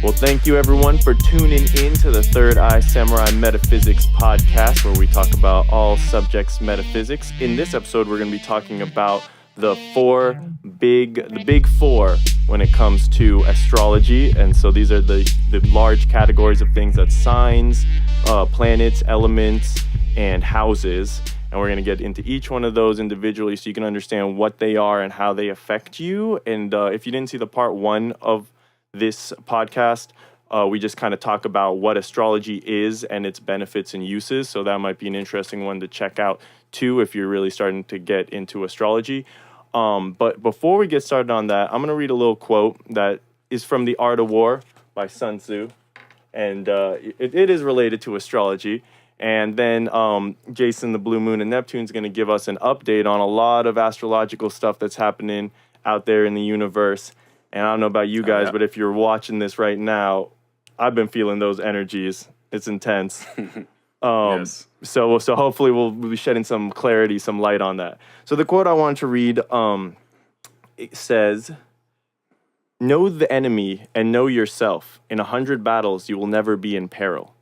Well, thank you everyone for tuning in to the Third Eye Samurai Metaphysics podcast, where we talk about all subjects metaphysics. In this episode, we're going to be talking about the big four when it comes to astrology. And so these are the large categories of things: that's signs, planets, elements, and houses. And we're going to get into each one of those individually so you can understand what they are and how they affect you. And if you didn't see the part one of this podcast, we just kind of talk about what astrology is and its benefits and uses. So that might be an interesting one to check out too if you're really starting to get into astrology. But before we get started on that, I'm going to read a little quote that is from The Art of War by Sun Tzu. And it is related to astrology. And then Jason, the Blue Moon, and Neptune is going to give us an update on a lot of astrological stuff that's happening out there in the universe. And I don't know about you guys, but if you're watching this right now, I've been feeling those energies. It's intense. Yes. So hopefully we'll be shedding some clarity, some light on that. So the quote I wanted to read, it says, "Know the enemy and know yourself. In 100 battles, you will never be in peril.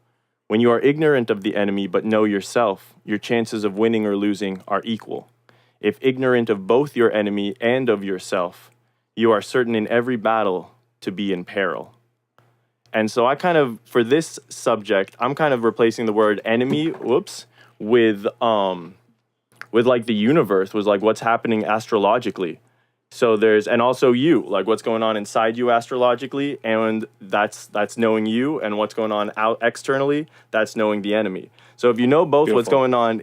When you are ignorant of the enemy but know yourself, your chances of winning or losing are equal. If ignorant of both your enemy and of yourself, you are certain in every battle to be in peril." And so I kind of, for this subject, I'm kind of replacing the word enemy, with like the universe, was like what's happening astrologically. So and also you, like what's going on inside you astrologically, and that's knowing you, and what's going on out externally, that's knowing the enemy. So if you know both what's going on,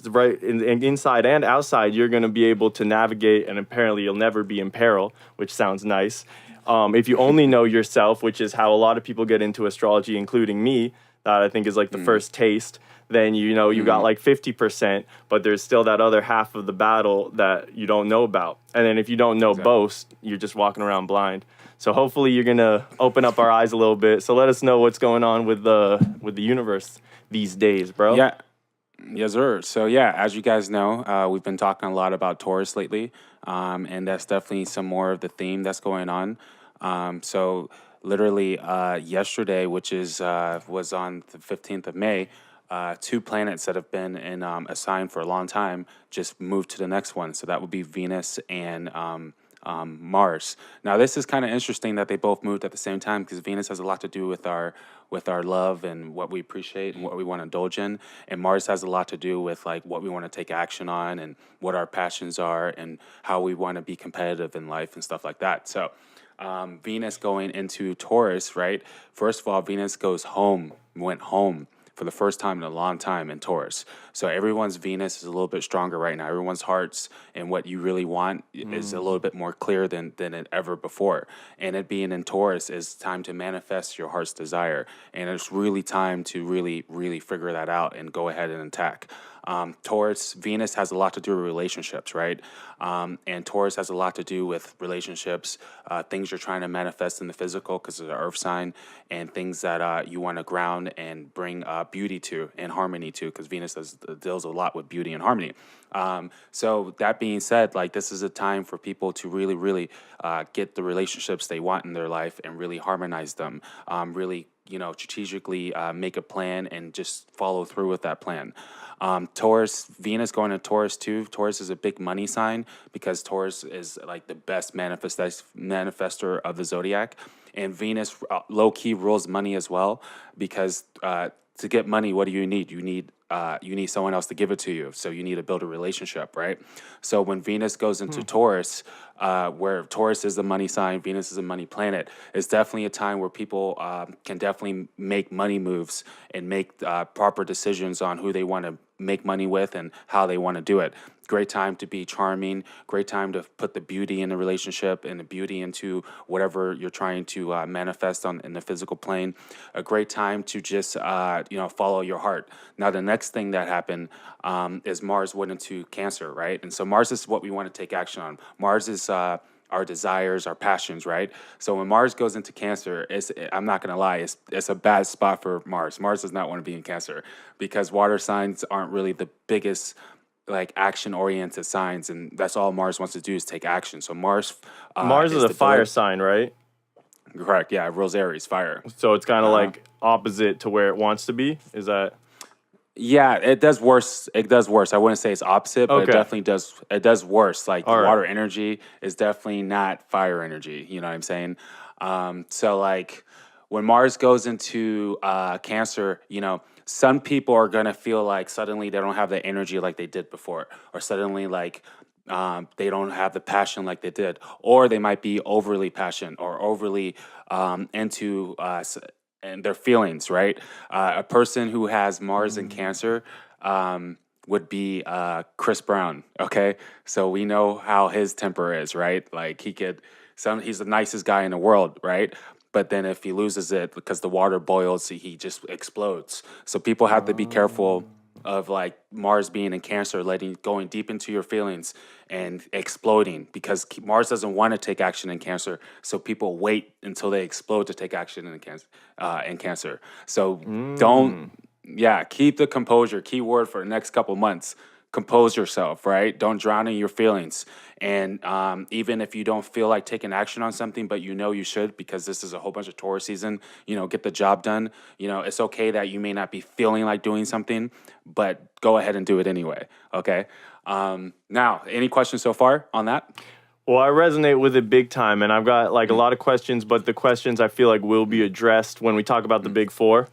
right, inside and outside, you're going to be able to navigate, and apparently you'll never be in peril, which sounds nice. If you only know yourself, which is how a lot of people get into astrology, including me, that I think is like the first taste, then you got like 50%, but there's still that other half of the battle that you don't know about. And then if you don't know both, you're just walking around blind. So hopefully you're gonna open up our eyes a little bit. So let us know what's going on with the universe these days, bro. Yeah. Yes, sir. So yeah, as you guys know, we've been talking a lot about Taurus lately, and that's definitely some more of the theme that's going on. So literally yesterday, which was on the 15th of May, two planets that have been in a sign for a long time just moved to the next one. So that would be Venus and Mars. Now, this is kind of interesting that they both moved at the same time, because Venus has a lot to do with our love and what we appreciate and what we want to indulge in, and Mars has a lot to do with like what we want to take action on and what our passions are and how we want to be competitive in life and stuff like that. So Venus going into Taurus, right? First of all, Venus went home for the first time in a long time in Taurus. So everyone's Venus is a little bit stronger right now. Everyone's hearts and what you really want is a little bit more clear than it ever before. And it being in Taurus is time to manifest your heart's desire. And it's really time to really, really figure that out and go ahead and attack. Venus has a lot to do with relationships, right? And Taurus has a lot to do with relationships, things you're trying to manifest in the physical because it's an earth sign, and things that you want to ground and bring beauty to and harmony to, because Venus deals a lot with beauty and harmony. So that being said, like this is a time for people to really, really get the relationships they want in their life and really harmonize them, really, strategically make a plan and just follow through with that plan. Venus going to Taurus too. Taurus is a big money sign because Taurus is like the best manifester of the zodiac. And Venus low-key rules money as well, because to get money, what do you need? You need someone else to give it to you. So you need to build a relationship, right? So when Venus goes into Taurus, where Taurus is the money sign, Venus is a money planet, it's definitely a time where people can definitely make money moves and make proper decisions on who they want to make money with and how they want to do it. Great time to be charming, great time to put the beauty in the relationship and the beauty into whatever you're trying to manifest in the physical plane. A great time to just, follow your heart. Now, the next thing that happened is Mars went into Cancer, right? And so Mars is what we want to take action on. Mars is our desires, our passions, right? So when Mars goes into Cancer, I'm not going to lie, it's a bad spot for Mars. Mars does not want to be in Cancer because water signs aren't really the biggest like action-oriented signs, and that's all Mars wants to do is take action. So Mars is a fire sign, right? Correct. Yeah, rules Aries, fire. So it's kind of like opposite to where it wants to be. Is that Yeah, it does worse. It does worse. I wouldn't say it's opposite, but it okay? definitely does. It does worse. Like All right. water energy is definitely not fire energy. You know what I'm saying? So like when Mars goes into Cancer, you know, some people are gonna feel like suddenly they don't have the energy like they did before, or suddenly like they don't have the passion like they did, or they might be overly passionate or overly into and their feelings, right? A person who has Mars in Cancer would be Chris Brown. Okay, so we know how his temper is, right? Like he's the nicest guy in the world, right? But then if he loses it because the water boils, he just explodes. So people have to be careful of like Mars being in Cancer, going deep into your feelings and exploding because Mars doesn't want to take action in Cancer. So people wait until they explode to take action in Cancer. So don't, yeah, keep the composure. Key word for the next couple months. Compose yourself, right? Don't drown in your feelings. And even if you don't feel like taking action on something, but you know you should because this is a whole bunch of Taurus season, you know, get the job done. You know, it's okay that you may not be feeling like doing something, but go ahead and do it anyway, okay? Now, any questions so far on that? Well, I resonate with it big time, and I've got like a lot of questions, but the questions I feel like will be addressed when we talk about the big four.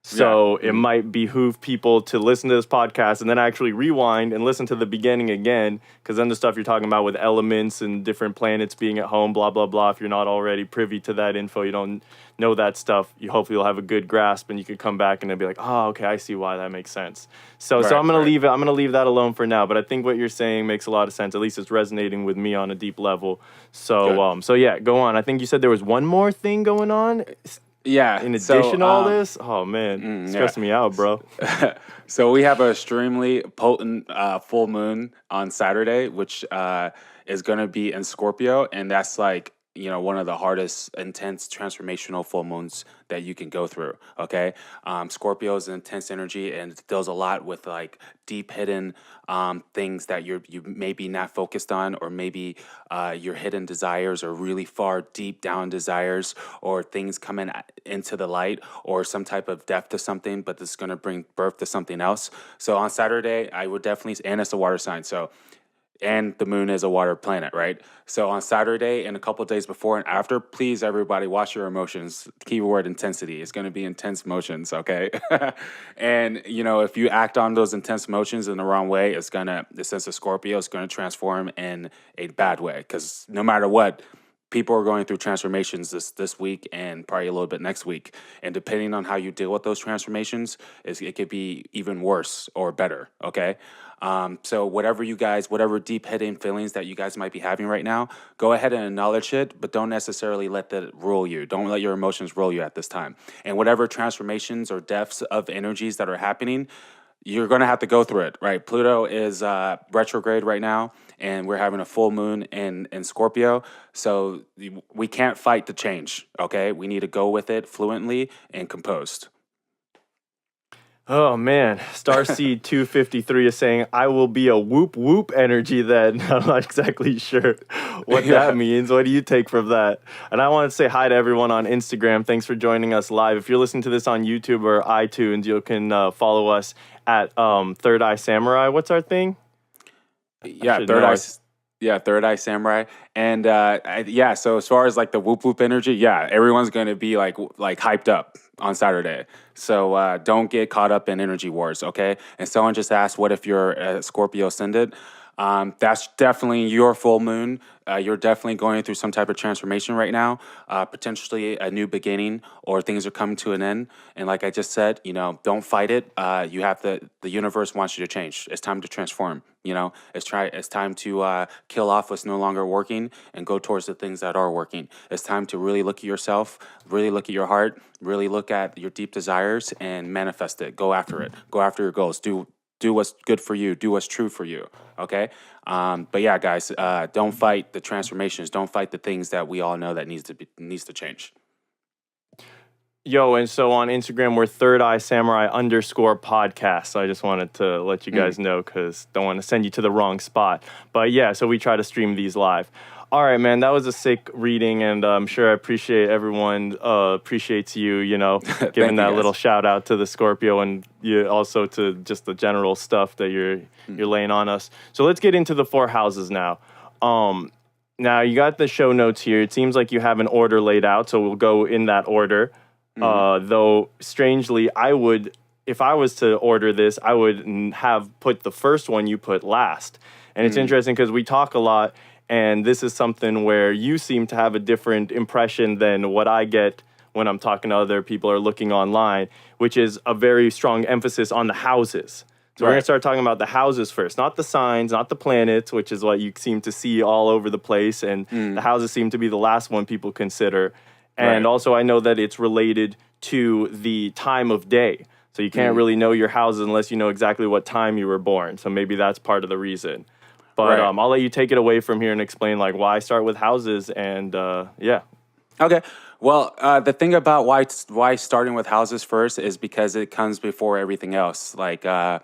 So it might behoove people to listen to this podcast and then actually rewind and listen to the beginning again, because then the stuff you're talking about with elements and different planets being at home, blah, blah, blah. If you're not already privy to that info, you don't know that stuff, you hopefully will have a good grasp and you could come back and it'll be like, oh, okay, I see why that makes sense. So I'm going to leave it. I'm going to leave that alone for now. But I think what you're saying makes a lot of sense. At least it's resonating with me on a deep level. So, so yeah, go on. I think you said there was one more thing going on. Yeah. In addition to all this, oh man, stressing me out, bro. So we have an extremely potent full moon on Saturday, which is going to be in Scorpio, and that's like, you know, one of the hardest, intense, transformational full moons that you can go through. Okay, Scorpio is an intense energy and it deals a lot with like deep hidden things that you maybe not focused on, or maybe your hidden desires, or really far deep down desires, or things coming into the light, or some type of depth to something, but this is going to bring birth to something else. So on Saturday, I would definitely, and it's a water sign, so. And the moon is a water planet, right? So on Saturday and a couple of days before and after, please, everybody, watch your emotions. Keyword intensity. It's going to be intense emotions, okay? And, you know, if you act on those intense emotions in the wrong way, it's going to, the sense of Scorpio is going to transform in a bad way. Because no matter what, people are going through transformations this week and probably a little bit next week. And depending on how you deal with those transformations, it could be even worse or better, okay? So whatever deep hidden feelings that you guys might be having right now, go ahead and acknowledge it, but don't necessarily let that rule you. Don't let your emotions rule you at this time. And whatever transformations or depths of energies that are happening, you're going to have to go through it, right? Pluto is retrograde right now, and we're having a full moon in Scorpio. So we can't fight the change, okay? We need to go with it fluently and composed. Oh man, Starseed 253 is saying, I will be a whoop whoop energy then. I'm not exactly sure what that means. What do you take from that? And I want to say hi to everyone on Instagram. Thanks for joining us live. If you're listening to this on YouTube or iTunes, you can follow us at Third Eye Samurai. What's our thing? Third Eye Samurai. And so as far as like the whoop whoop energy, everyone's going to be like hyped up on Saturday. So don't get caught up in energy wars, okay? And someone just asked, what if you're a Scorpio ascendant? That's definitely your full moon. You're definitely going through some type of transformation right now, potentially a new beginning, or things are coming to an end. And like I just said, you know, don't fight it. You have the universe wants you to change. It's time to transform. You know, it's time to kill off what's no longer working and go towards the things that are working. It's time to really look at yourself, really look at your heart, really look at your deep desires and manifest it. Go after it. Go after your goals. Do what's good for you. Do what's true for you. Okay. But yeah, guys, don't fight the transformations. Don't fight the things that we all know that needs to change. Yo, and so on Instagram, we're Third Eye Samurai _podcast. So I just wanted to let you guys know, because don't want to send you to the wrong spot. But yeah, so we try to stream these live. All right, man. That was a sick reading, and I'm sure I appreciate everyone appreciates you. Thank Giving you, that guys. little shout out to the Scorpio, and you also to just the general stuff that you're laying on us. So let's get into the four houses now. Now you got the show notes here. It seems like you have an order laid out, so we'll go in that order. Though strangely, if I was to order this, I would have put the first one you put last. And it's interesting because we talk a lot. And this is something where you seem to have a different impression than what I get when I'm talking to other people or looking online, which is a very strong emphasis on the houses. So we're going to start talking about the houses first, not the signs, not the planets, which is what you seem to see all over the place. And the houses seem to be the last one people consider. And also I know that it's related to the time of day. So you can't really know your houses unless you know exactly what time you were born. So maybe that's part of the reason. But I'll let you take it away from here and explain like why start with houses and yeah. Okay. Well, the thing about why starting with houses first is because it comes before everything else. Like, the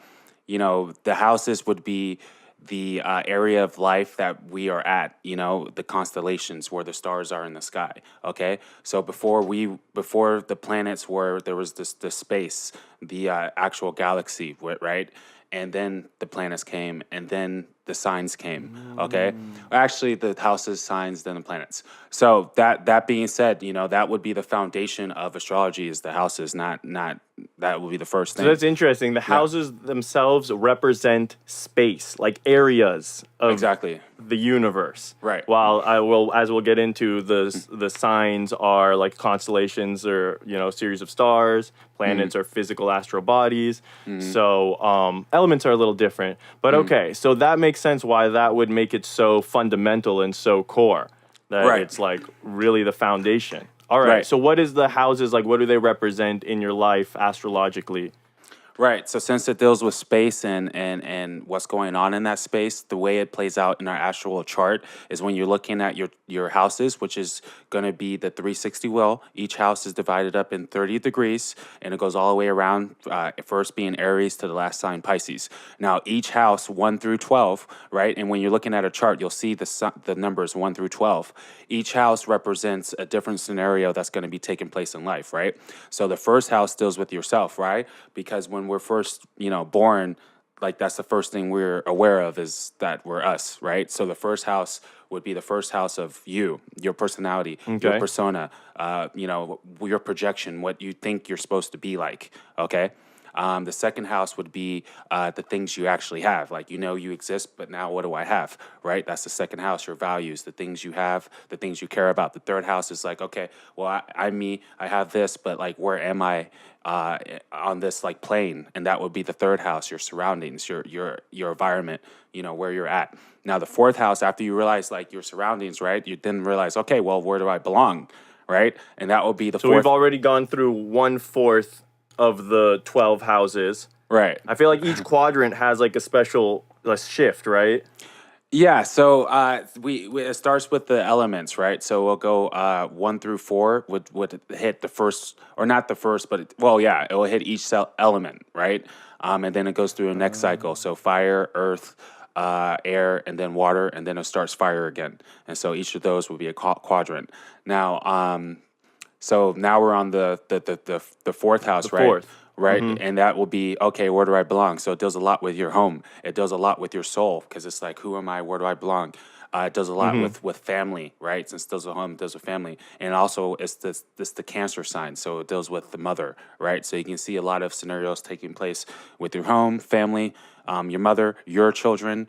houses would be the area of life that we are at. The constellations where the stars are in the sky. Okay. So before the planets were, there was the space, the actual galaxy, right? And then the planets came, and then the signs came. Okay, actually, the houses, signs, then the planets. So that being said, that would be the foundation of astrology is the houses, not that would be the first thing. So that's interesting. The houses themselves represent space, like areas of Exactly. the universe. Right. While as we'll get into, the signs are like constellations or series of stars. Planets are physical astral bodies. So elements are a little different. But okay, so that makes sense why that would make it so fundamental and so core. That it's like really the foundation. All right. So what is the houses like? What do they represent in your life astrologically? Right. So since it deals with space and what's going on in that space, the way it plays out in our astral chart is when you're looking at your houses, which is going to be the 360 wheel. Each house is divided up in 30 degrees, and it goes all the way around, first being Aries to the last sign Pisces. Now, each house, 1 through 12, right? And when you're looking at a chart, you'll see the numbers 1 through 12. Each house represents a different scenario that's going to be taking place in life, right? So the first house deals with yourself, right? Because when we're first, born, like that's the first thing we're aware of is that we're us, right? So the first house would be the first house of you, your personality, your persona, your projection, what you think you're supposed to be like, okay? The second house would be the things you actually have. Like, you exist, but now what do I have, right? That's the second house, your values, the things you have, the things you care about. The third house is like, okay, well, I'm me, I have this, but like, where am I on this like plane? And that would be the third house, your surroundings, your environment, where you're at. Now, the fourth house, after you realize like your surroundings, right? You then realize, okay, well, where do I belong, right? And that would be the fourth. So we've already gone through 1/4 of the 12 houses. Right. I feel like each quadrant has like a special shift, right? Yeah, so it starts with the elements, right? So we'll go 1 through 4 would hit the first, or not the first, but it will hit each element, right? And then it goes through a next cycle. So fire, earth, air, and then water, and then it starts fire again. And so each of those will be a quadrant. Now, so now we're on the fourth house, right? Fourth. Right. And that will be, okay, where do I belong? So it deals a lot with your home. It does a lot with your soul because it's like, who am I? Where do I belong? It does a lot with family, right? Since it deals with home, it deals with family. And also it's the Cancer sign. So it deals with the mother, right? So you can see a lot of scenarios taking place with your home, family, your mother, your children,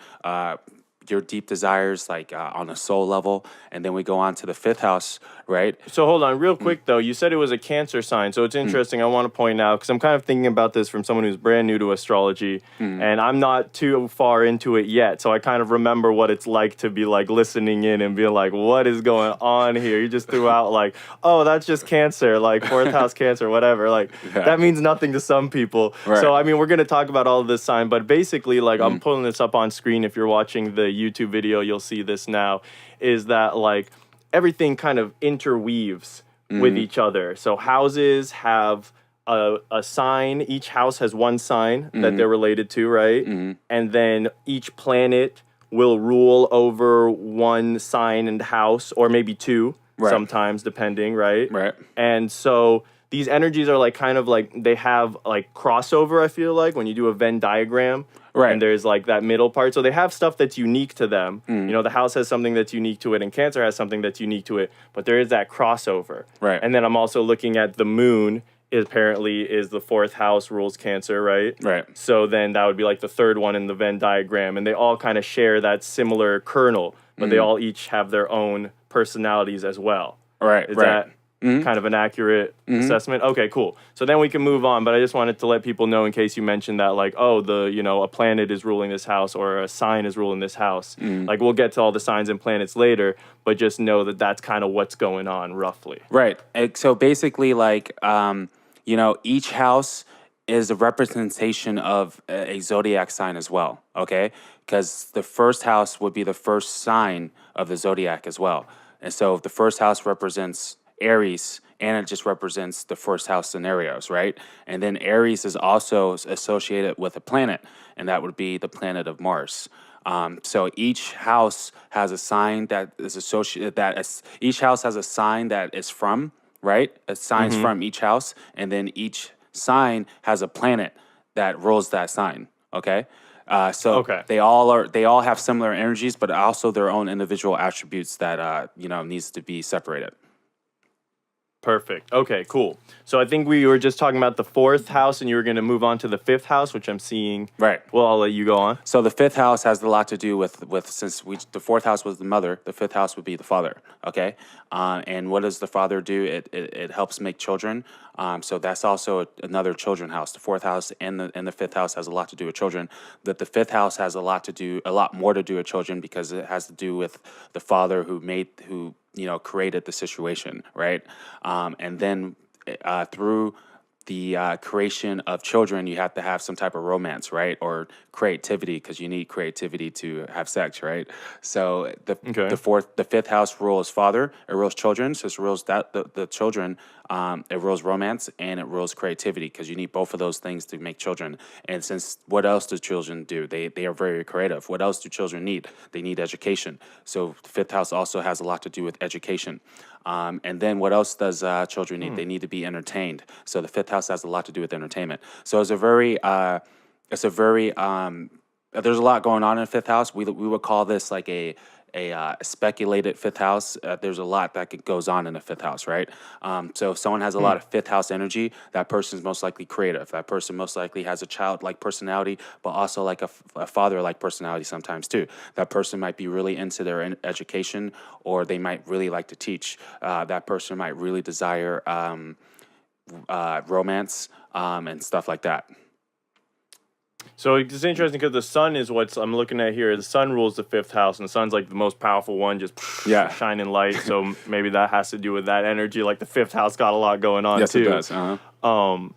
your deep desires, like on a soul level. And then we go on to the fifth house, right? So hold on real quick though. You said it was a Cancer sign. So it's interesting. I want to point out, because I'm kind of thinking about this from someone who's brand new to astrology, and I'm not too far into it yet. So I kind of remember what it's like to be like listening in and being like, what is going on here? You just threw out like, oh, that's just Cancer, like fourth house Cancer, whatever. Like that means nothing to some people. Right. So I mean, we're going to talk about all of this sign, but basically like I'm pulling this up on screen. If you're watching the YouTube video, you'll see this now, is that like everything kind of interweaves with each other. So houses have a sign. Each house has one sign that they're related to, right? And then each planet will rule over one sign and house, or maybe two, Right. sometimes, depending, right? Right. And so these energies are like kind of like they have like crossover, I feel like, when you do a Venn diagram. Right. And there's like that middle part. So they have stuff that's unique to them. You know, the house has something that's unique to it, and Cancer has something that's unique to it. But there is that crossover. Right. And then I'm also looking at the moon. Apparently, is the fourth house rules Cancer, right? Right. So then that would be like the third one in the Venn diagram, and they all kind of share that similar kernel, but they all each have their own personalities as well. Right. Is Right. that kind of an accurate assessment? Okay, cool. So then we can move on, but I just wanted to let people know in case you mentioned that, like, oh, a planet is ruling this house or a sign is ruling this house. Like, we'll get to all the signs and planets later, but just know that that's kind of what's going on roughly. Right. So basically, like, each house is a representation of a zodiac sign as well, okay? Because the first house would be the first sign of the zodiac as well. And so the first house represents Aries, and it just represents the first house scenarios, right? And then Aries is also associated with a planet, and that would be the planet of Mars. So each house has a sign that is associated. Each house has a sign that is from, right? A sign's from each house, and then each sign has a planet that rules that sign. Okay. So Okay. they all have similar energies, but also their own individual attributes that needs to be separated. Perfect. Okay, cool. So I think we were just talking about the fourth house, and you were going to move on to the fifth house, which I'm seeing. Right. Well, I'll let you go on. So the fifth house has a lot to do with the fourth house was the mother, the fifth house would be the father. Okay, and what does the father do? It helps make children. So that's also another children house. The fourth house and the fifth house has a lot to do with children. That the fifth house has a lot more to do with children, because it has to do with the father who created the situation, right? And then through the creation of children, you have to have some type of romance, right? Or creativity, because you need creativity to have sex, right? So the fifth house rules father, it rules children, so it rules the children, it rules romance, and it rules creativity, because you need both of those things to make children. And since what else do children do? They are very creative. What else do children need? They need education. So the fifth house also has a lot to do with education. And then what else does children need? They need to be entertained. So the fifth house has a lot to do with entertainment. So there's a lot going on in the fifth house. We would call this like a speculated fifth house. There's a lot that goes on in the fifth house, right? So if someone has a lot of fifth house energy, that person is most likely creative. That person most likely has a childlike personality, but also like a father-like personality sometimes too. That person might be really into their education, or they might really like to teach. That person might really desire romance and stuff like that. So it's interesting because the sun is what I'm looking at here. The sun rules the fifth house, and the sun's like the most powerful one, just shining light. So maybe that has to do with that energy. Like the fifth house got a lot going on too. Yes, it does.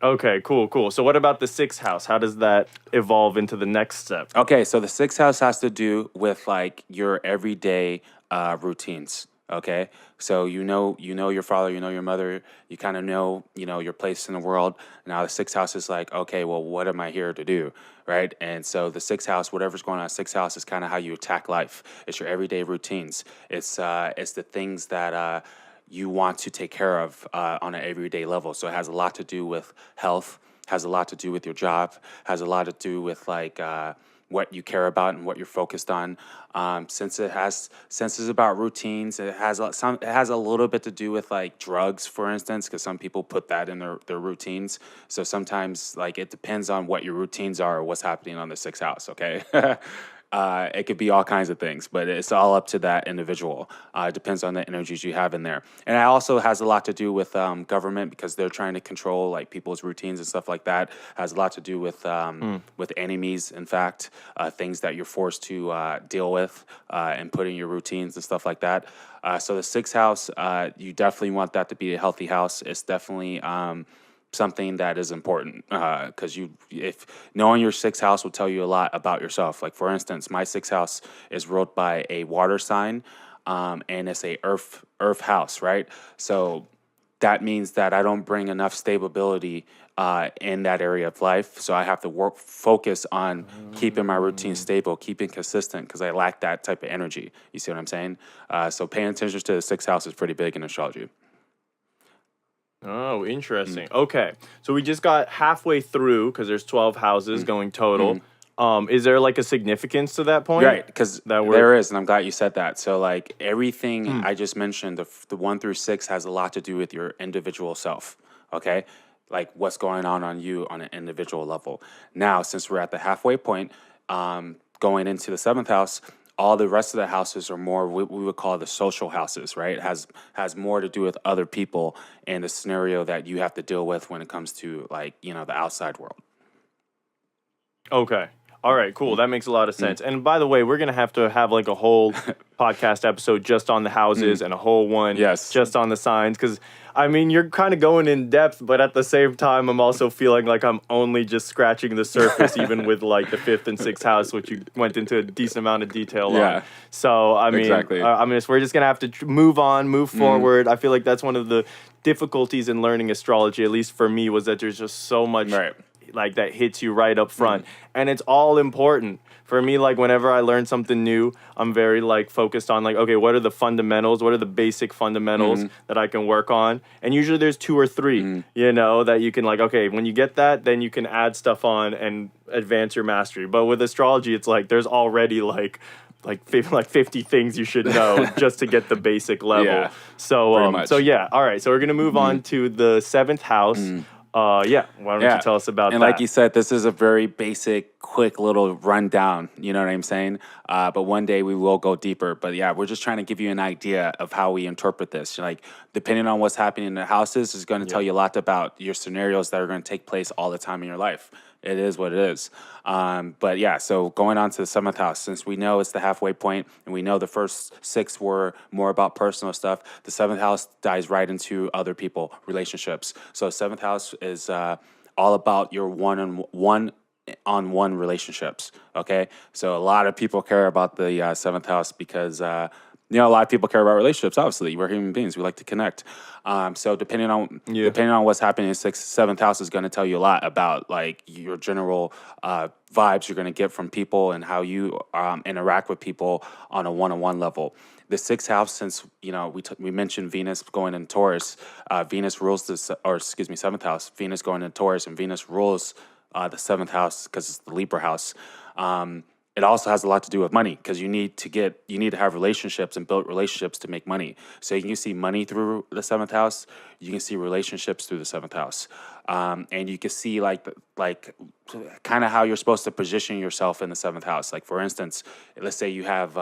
Okay, cool. So what about the sixth house? How does that evolve into the next step? Okay, so the sixth house has to do with like your everyday routines. Okay, so you know your father, you know your mother, you kind of know your place in the world. Now the sixth house is like, okay, well, what am I here to do, right? And so the sixth house, whatever's going on in the sixth house, is kind of how you attack life. It's your everyday routines. It's the things that you want to take care of on an everyday level. So it has a lot to do with health, has a lot to do with your job, has a lot to do with like what you care about and what you're focused on. Since it's about routines, it has a little bit to do with like drugs, for instance, because some people put that in their routines. So sometimes like it depends on what your routines are or what's happening on the sixth house. Okay. It could be all kinds of things, but it's all up to that individual. It depends on the energies you have in there. And it also has a lot to do with government, because they're trying to control like people's routines and stuff like that. It has a lot to do with enemies, in fact, things that you're forced to deal with and put in your routines and stuff like that. So the sixth house, you definitely want that to be a healthy house. It's definitely something that is important, because if knowing your sixth house will tell you a lot about yourself. Like for instance, my sixth house is ruled by a water sign, and it's a earth house, right? So that means that I don't bring enough stability in that area of life. So I have to focus on keeping my routine stable, keeping consistent, because I lack that type of energy. You see what I'm saying? So paying attention to the sixth house is pretty big in astrology. Oh, interesting. Okay. So we just got halfway through because there's 12 houses going total. Is there like a significance to that point? Right, because there is, and I'm glad you said that. So, like everything I just mentioned, the 1 through 6 has a lot to do with your individual self. Okay, like what's going on you on an individual level. Now, since we're at the halfway point, going into the 7th house, all the rest of the houses are more what we would call the social houses, right? It has more to do with other people and the scenario that you have to deal with when it comes to like the outside world. Okay. All right, cool. That makes a lot of sense. And by the way, we're going to have like a whole podcast episode just on the houses and a whole one just on the signs. Because, I mean, you're kind of going in depth, but at the same time, I'm also feeling like I'm only just scratching the surface, even with like the 5th and 6th house, which you went into a decent amount of detail on. So, I mean, we're just going to have to move forward. I feel like that's one of the difficulties in learning astrology, at least for me, was that there's just so much... like that hits you right up front, and it's all important for me. Like whenever I learn something new, I'm very like focused on like, okay, what are the fundamentals, what are the basic fundamentals that I can work on, and usually there's 2 or 3 that you can like, okay, when you get that, then you can add stuff on and advance your mastery. But with astrology, it's like there's already like 50 things you should know just to get the basic level. So all right, so we're gonna move on to the 7th house. Why don't you tell us about that? And like you said, this is a very basic, quick little rundown. You know what I'm saying? But one day we will go deeper. But yeah, we're just trying to give you an idea of how we interpret this. Like, depending on what's happening in the houses is going to tell you a lot about your scenarios that are going to take place all the time in your life. It is what it is. But yeah, so going on to the 7th house, since we know it's the halfway point and we know the first 6 were more about personal stuff, the 7th house dives right into other people, relationships. So 7th house is all about your one-on-one relationships, okay? So a lot of people care about the 7th house because... a lot of people care about relationships. Obviously, we're human beings. We like to connect. So depending on what's happening in 6th, 7th house is going to tell you a lot about like your general vibes you're going to get from people and how you interact with people on a one-on-one level. The 6th house, since we mentioned Venus going in Taurus, Venus rules 7th house. Venus going in Taurus, and Venus rules the 7th house because it's the Libra house. It also has a lot to do with money because you need to have relationships and build relationships to make money. So you can see money through the 7th house. You can see relationships through the 7th house, and you can see like kind of how you're supposed to position yourself in the 7th house. Like for instance, let's say you have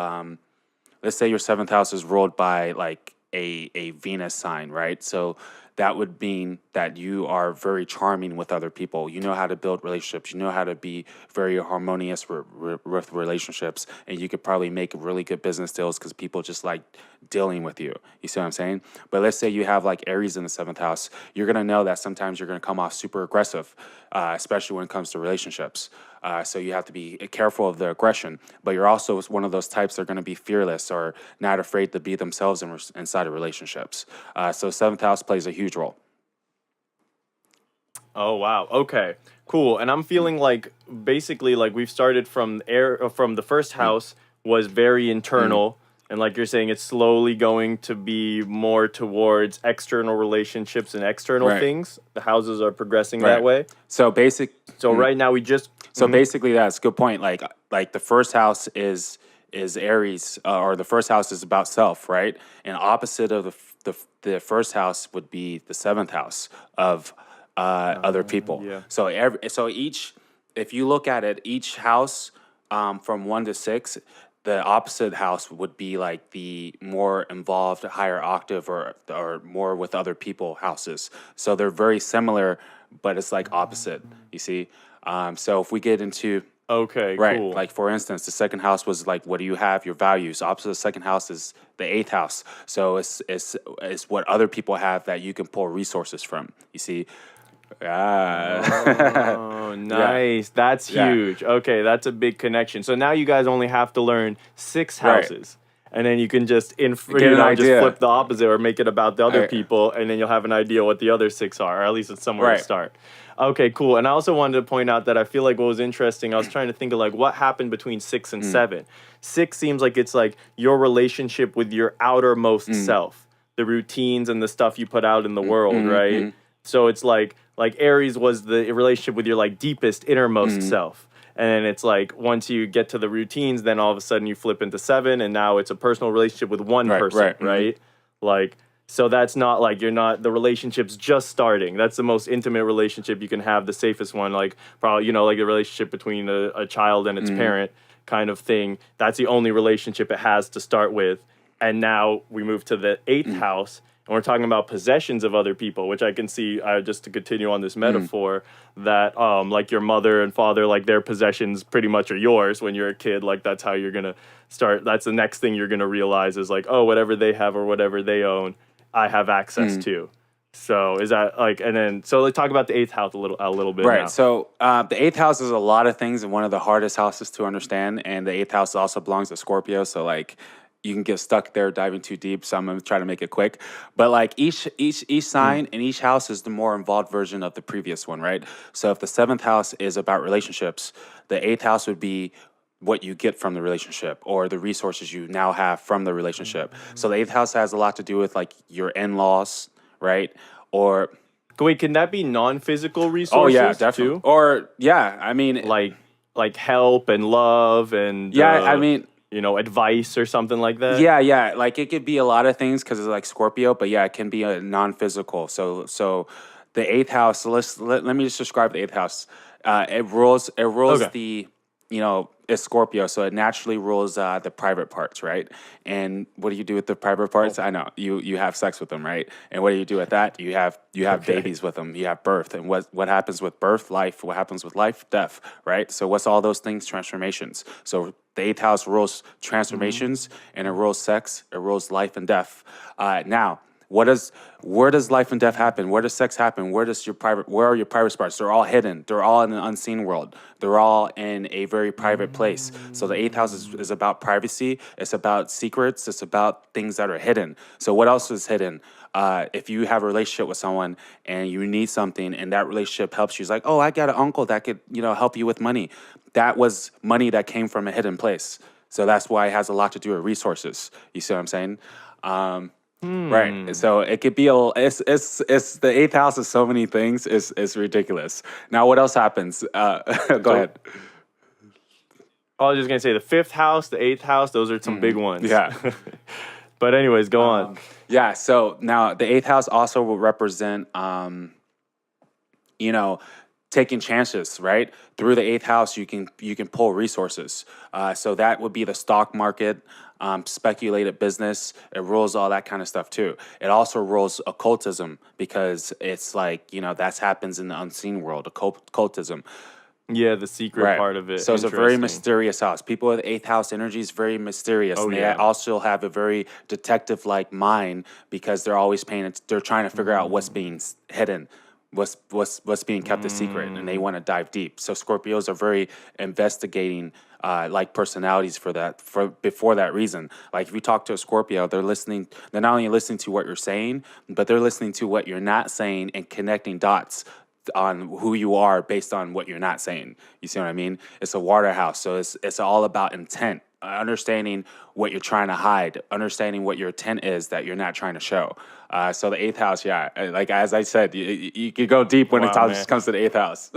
let's say your 7th house is ruled by like a Venus sign, right? So that would mean that you are very charming with other people. You know how to build relationships. You know how to be very harmonious with relationships. And you could probably make really good business deals because people just like dealing with you. You see what I'm saying? But let's say you have like Aries in the 7th house. You're going to know that sometimes you're going to come off super aggressive, especially when it comes to relationships. So you have to be careful of the aggression. But you're also one of those types that are going to be fearless or not afraid to be themselves inside of relationships. So 7th house plays a huge role. Oh, wow. Okay, cool. And I'm feeling like basically like we've started from the first house was very internal. And like you're saying, it's slowly going to be more towards external relationships and external things. The houses are progressing that way. So right now we just... So basically that's a good point. Like the first house is Aries, or the first house is about self, right? And opposite of the first house would be the 7th house of other people. Yeah. So if you look at it, each house from 1 to 6, the opposite house would be like the more involved, higher octave or more with other people houses. So they're very similar, but it's like opposite, you see? So if we get into... Okay, cool. Like for instance, the 2nd house was like, what do you have? Your values. Opposite the 2nd house is the 8th house. So it's what other people have that you can pull resources from, you see? Oh, nice. That's huge. Okay, that's a big connection. So now you guys only have to learn 6 houses. And then you can just Get an just idea. flip the opposite or make it about the other Right. people, and then you'll have an idea what the other 6 are, or at least it's somewhere to Right. start. Okay, cool. And I also wanted to point out that I feel like what was interesting, I was trying to think of like what happened between 6 and 7. 6 seems like it's like your relationship with your outermost self, the routines and the stuff you put out in the world, right? So it's like Aries was the relationship with your like deepest innermost self. And then it's like once you get to the routines, then all of a sudden you flip into 7, and now it's a personal relationship with one person, right? Like, so that's not like the relationship's just starting. That's the most intimate relationship you can have, the safest one, like probably, like a relationship between a child and its parent kind of thing. That's the only relationship it has to start with. And now we move to the 8th house, and we're talking about possessions of other people, which I can see, just to continue on this metaphor, that like your mother and father, like their possessions pretty much are yours when you're a kid. Like that's how you're going to start. That's the next thing you're going to realize is like, oh, whatever they have or whatever they own, I have access to. So is that like, and then, so let's talk about the 8th house a little bit Right. now. So the 8th house is a lot of things and one of the hardest houses to understand. And the 8th house also belongs to Scorpio. So like you can get stuck there diving too deep. So I'm going to try to make it quick. But like each sign and each house is the more involved version of the previous one, right? So if the 7th house is about relationships, the 8th house would be what you get from the relationship or the resources you now have from the relationship. So the 8th house has a lot to do with like your in-laws, right? Or Wait, can that be non-physical resources? oh yeah, definitely. Too? Or yeah, I mean, Like help and love and yeah, I mean, advice or something like that. yeah, like it could be a lot of things because it's like Scorpio, but yeah, it can be a non-physical. So the 8th house. So let me just describe the 8th house. It rules Okay. the it's Scorpio, so it naturally rules the private parts, right? And what do you do with the private parts? I know you have sex with them, right? And what do you do with that? You have babies with them. You have birth, and what happens with birth? Life. What happens with life? Death, right? So what's all those things? Transformations. So the 8th house rules transformations, and it rules sex. It rules life and death. Now, where does life and death happen? Where does sex happen? Where are your private spots? They're all hidden. They're all in the unseen world. They're all in a very private place. So the 8th house is about privacy. It's about secrets. It's about things that are hidden. So what else is hidden? If you have a relationship with someone and you need something and that relationship helps you, it's like, oh, I got an uncle that could, help you with money. That was money that came from a hidden place. So that's why it has a lot to do with resources. You see what I'm saying? Right. So it could be it's the 8th house is so many things. It's ridiculous. Now, what else happens? Go ahead. I was just gonna say the 5th house, the 8th house. Those are some big ones. Yeah. But anyways, go on. Yeah. So now the 8th house also will represent, taking chances, right? Through the 8th house, you can pull resources. So that would be the stock market, speculated business. It rules all that kind of stuff too. It also rules occultism because it's like, that happens in the unseen world, occultism. Yeah, the secret part of it. So it's a very mysterious house. People with 8th house energy is very mysterious. Oh, and yeah. They also have a very detective-like mind because they're always they're trying to figure out what's being hidden, what's being kept a secret, and they want to dive deep. So Scorpios are very investigating like personalities before that reason. Like if you talk to a Scorpio, they're not only listening to what you're saying, but they're listening to what you're not saying and connecting dots on who you are based on what you're not saying. You see what I mean? It's a water house, so it's all about intent, understanding what you're trying to hide, understanding what your intent is that you're not trying to show. So the 8th house, yeah, like as I said, you could go deep when it comes to the 8th house.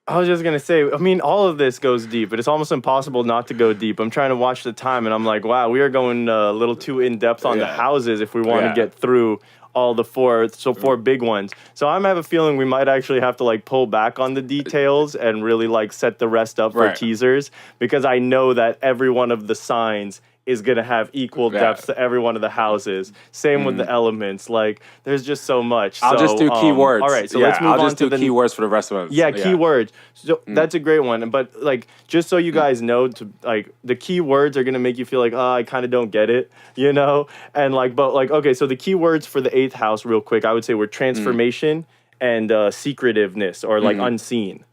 I was just gonna say, I mean, all of this goes deep, but it's almost impossible not to go deep. I'm trying to watch the time, and I'm like, wow, we are going a little too in depth on the houses if we want to get through all the four big ones. So I have a feeling we might actually have to like pull back on the details and really like set the rest up for teasers, because I know that every one of the signs is going to have equal depth to every one of the houses. Same with the elements. Like, there's just so much. I'll just do keywords. All right, so let's move on to the keywords for the rest of us. Yeah, keywords. So that's a great one. But like, just so you guys know, to like the keywords are gonna make you feel like, oh, I kind of don't get it, And like, but like, okay, so the keywords for the 8th house, real quick, I would say were transformation and secretiveness, or like unseen.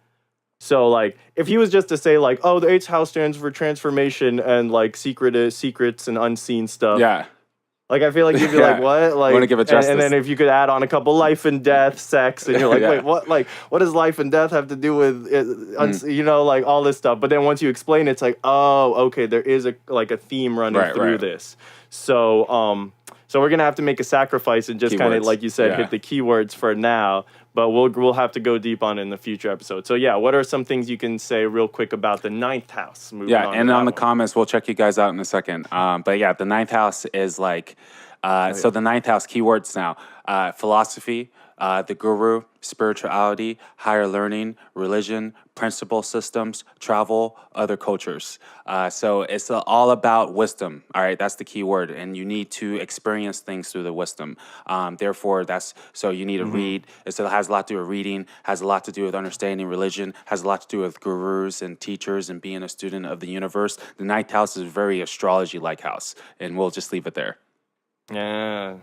So like if he was just to say like, oh, the eighth house stands for transformation and like secrets and unseen stuff. Yeah. Like I feel like you'd be like, Yeah. what? Want to Like, give it and then justice. if you could add on a couple life and death, sex, and you're like, wait, Yeah. what? Like, what does life and death have to do with, you know, like all this stuff? But then once you explain, it, it's like, oh, okay, there is a like a theme running Right, through right. this. So, so we're gonna have to make a sacrifice and just kind of, Keywords. like you said, Yeah. hit the keywords for now. But we'll have to go deep on it in the future episode. So yeah, what are some things you can say real quick about the ninth house? Moving Yeah, on to and that on the one. comments, we'll check you guys out in a second. But yeah, the ninth house is like, so the ninth house keywords now: philosophy, the guru, spirituality, higher learning, religion, principle systems, travel, other cultures. So it's all about wisdom. All right, that's the key word, and you need to experience things through the wisdom. Therefore, that's so you need to read. It has a lot to do with reading, has a lot to do with understanding religion, has a lot to do with gurus and teachers and being a student of the universe. The ninth house is very astrology-like house, and we'll just leave it there. Yeah.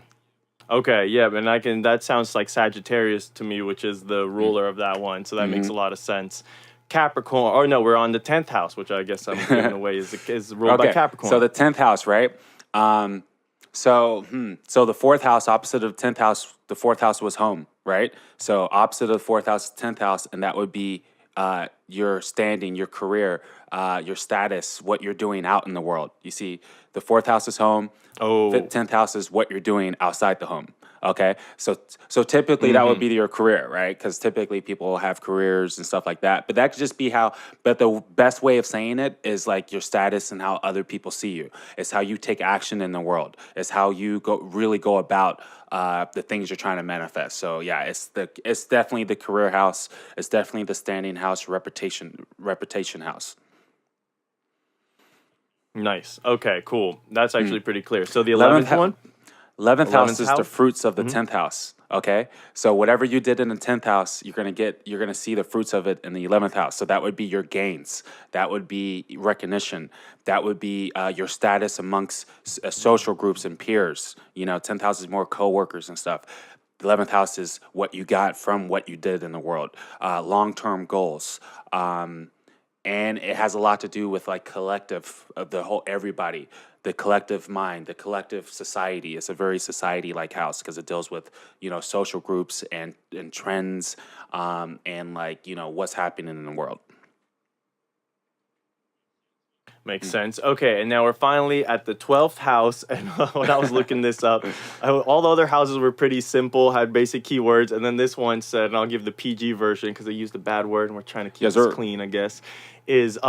Okay, yeah, and that sounds like Sagittarius to me, which is the ruler of that one, so that makes a lot of sense. Capricorn, or no, we're on the 10th house, which I guess I'm giving away is ruled by Capricorn. So the 10th house, right? So the fourth house, opposite of the 10th house, the fourth house was home, right? So opposite of the fourth house, 10th house, and that would be your standing, your career, your status, what you're doing out in the world. You see, the fourth house is home. Oh. 10th house is what you're doing outside the home. Okay, so typically that would be your career, right? Because typically people have careers and stuff like that. But that could just be how. But the best way of saying it is like your status and how other people see you. It's how you take action in the world. It's how you really go about the things you're trying to manifest. So yeah, it's definitely the career house. It's definitely the standing house, reputation house. Nice. Okay, cool. That's actually pretty clear. So the 11th one? 11th house 11th is the house? fruits of the 10th house. Okay. So whatever you did in the 10th house, you're going to see the fruits of it in the 11th house. So that would be your gains. That would be recognition. That would be your status amongst social groups and peers. You know, 10th house is more coworkers and stuff. The 11th house is what you got from what you did in the world. Long-term goals. And it has a lot to do with like collective of the whole everybody, the collective mind, the collective society. It's a very society-like house because it deals with social groups and trends, and like what's happening in the world. Makes sense. Okay, and now we're finally at the 12th house. And when I was looking this up, all the other houses were pretty simple, had basic keywords. And then this one said, and I'll give the PG version because I used a bad word and we're trying to keep this clean, I guess, is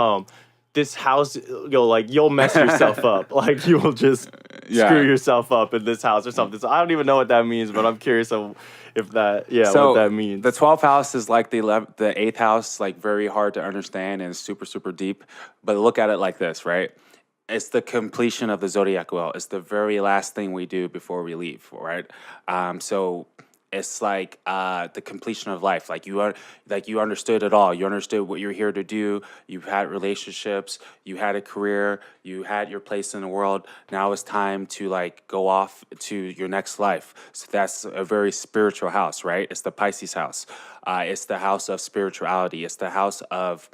this house, you'll mess yourself up. Like you will just screw yourself up in this house or something. So I don't even know what that means, but I'm curious if that, what that means. The 12th house is like the 8th house, like very hard to understand and super, super deep. But look at it like this, right? It's the completion of the zodiac wheel. It's the very last thing we do before we leave, right? So it's like the completion of life. Like you understood it all. You understood what you're here to do. You've had relationships. You had a career. You had your place in the world. Now it's time to like go off to your next life. So that's a very spiritual house, right? It's the Pisces house. It's the house of spirituality. It's the house of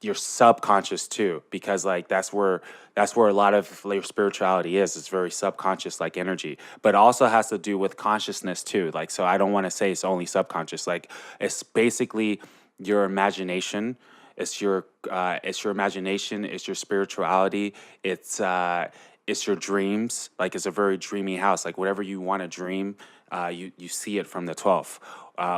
your subconscious too, because like that's where a lot of your spirituality is. It's very subconscious like energy, but it also has to do with consciousness too. Like, so I don't want to say it's only subconscious. Like it's basically your imagination. It's your imagination. It's your spirituality. It's your dreams. Like it's a very dreamy house. Like whatever you want to dream, you see it from the 12th.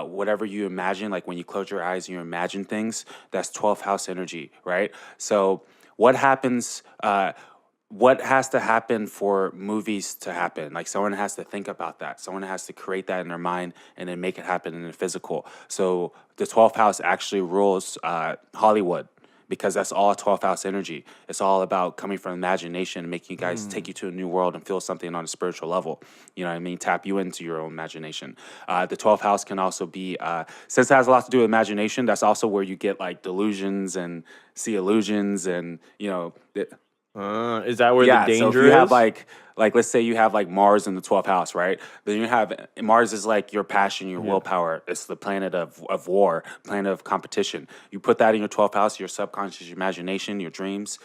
Whatever you imagine, like when you close your eyes and you imagine things, that's 12th house energy, right? So what happens, what has to happen for movies to happen? Like someone has to think about that. Someone has to create that in their mind and then make it happen in the physical. So the 12th house actually rules Hollywood, because that's all 12th house energy. It's all about coming from imagination and making you guys take you to a new world and feel something on a spiritual level. You know what I mean? Tap you into your own imagination. The 12th house can also be, since it has a lot to do with imagination, that's also where you get like delusions and see illusions and, Is that where the Yeah, so if danger you have is? like let's say you have like Mars in the 12th house, right? Then you have Mars is like your passion, your Yeah. willpower. It's the planet of war, planet of competition. You put that in your 12th house, your subconscious, your imagination, your dreams.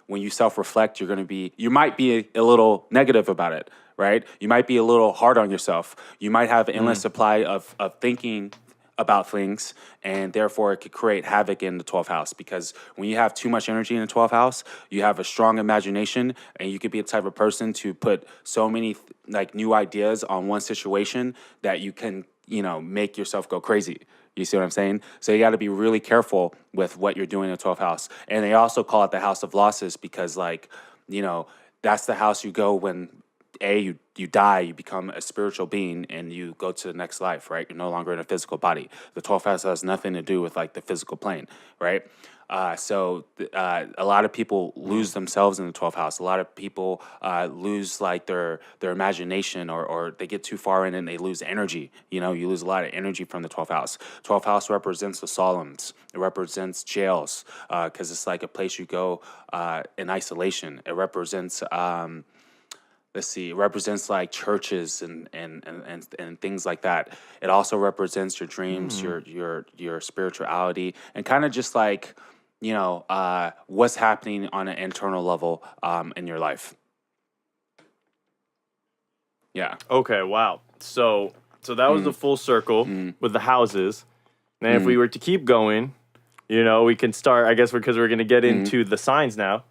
When you self-reflect, you might be a little negative about it, right? You might be a little hard on yourself. You might have an endless supply of thinking about things, and therefore it could create havoc in the 12th house, because when you have too much energy in the 12th house, you have a strong imagination, and you could be the type of person to put so many like new ideas on one situation that you can, make yourself go crazy. You see what I'm saying? So you got to be really careful with what you're doing in the 12th house. And they also call it the house of losses because, like, that's the house you go when you die, you become a spiritual being, and you go to the next life, right? You're no longer in a physical body. The 12th house has nothing to do with like the physical plane, right? A lot of people lose themselves in the 12th house. A lot of people lose like their imagination, or they get too far in and they lose energy. You lose a lot of energy from the 12th house. 12th house represents the asylums. It represents jails, because it's like a place you go in isolation. It represents let's see, it represents like churches and things like that. It also represents your dreams, your spirituality, and kind of just like, what's happening on an internal level in your life. Yeah. Okay, wow. So that was the full circle with the houses. And if we were to keep going, we can start, I guess, because we're going to get into the signs now.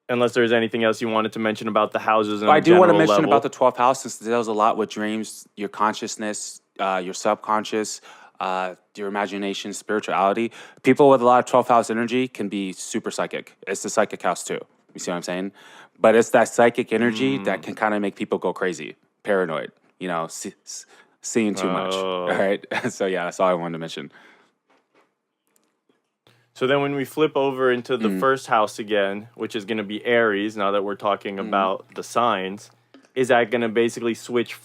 Unless there's anything else you wanted to mention about the houses. I do want to mention about the 12th house, since it deals a lot with dreams, your consciousness, your subconscious, your imagination, spirituality. People with a lot of 12th house energy can be super psychic. It's the psychic house too. You see what I'm saying? But it's that psychic energy that can kind of make people go crazy, paranoid, seeing too much. All right. So yeah, that's all I wanted to mention. So then when we flip over into the first house again, which is going to be Aries, now that we're talking about the signs, is that going to basically switch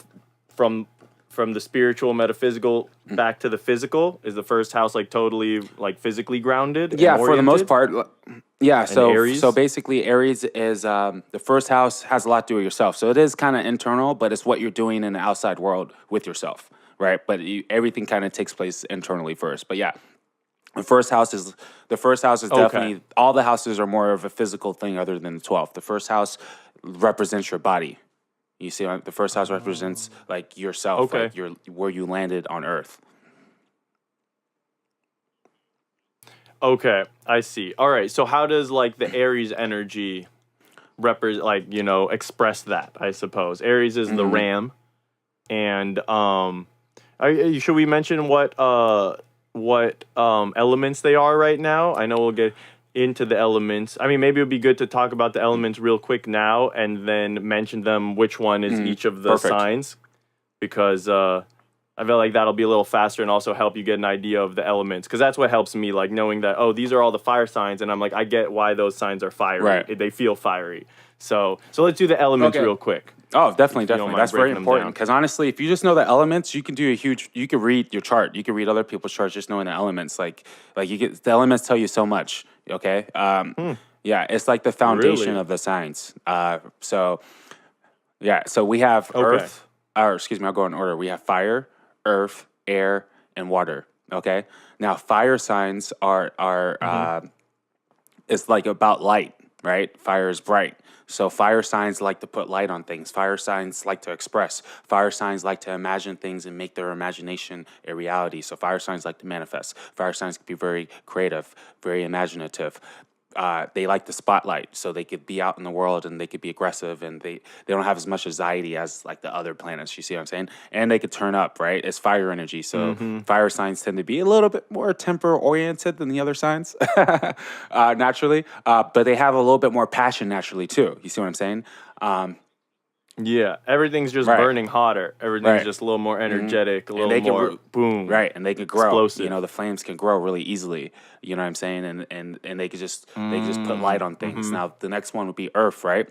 from the spiritual, metaphysical back to the physical? Is the first house like totally like physically grounded? Yeah, for the most part. Yeah, so basically Aries is the first house has a lot to do with yourself. So it is kind of internal, but it's what you're doing in the outside world with yourself, right? But everything kind of takes place internally first. But yeah. The first house is definitely, all the houses are more of a physical thing other than the 12th. The first house represents your body. You see, the first house represents like yourself, like where you landed on Earth. Okay, I see. All right, so how does like the Aries energy express that? I suppose Aries is the ram, and should we mention what elements they are right now? I know we'll get into the elements. I mean, maybe it would be good to talk about the elements real quick now and then mention them, which one is each of the signs, because I feel like that'll be a little faster and also help you get an idea of the elements, because that's what helps me, like knowing that, these are all the fire signs, and I'm like, I get why those signs are fiery. Right. They feel fiery. So let's do the elements real quick. Oh, definitely. That's very important, because honestly, if you just know the elements, you can you can read your chart. You can read other people's charts just knowing the elements. Like the elements tell you so much. Okay. Yeah, it's like the foundation of the signs. So we have earth, I'll go in order. We have fire, earth, air, and water. Okay. Now fire signs are it's like about light, right? Fire is bright. So fire signs like to put light on things. Fire signs like to express. Fire signs like to imagine things and make their imagination a reality. So fire signs like to manifest. Fire signs can be very creative, very imaginative. They like the spotlight, so they could be out in the world and they could be aggressive, and they don't have as much anxiety as like the other planets. You see what I'm saying? And they could turn up, right? It's fire energy, so fire signs tend to be a little bit more temper oriented than the other signs, naturally. But they have a little bit more passion naturally too. You see what I'm saying? Yeah, everything's just burning hotter. Everything's just a little more energetic, a little more boom. Right, and they can grow. Explosive. The flames can grow really easily. You know what I'm saying? And they could just put light on things. Now the next one would be earth, right?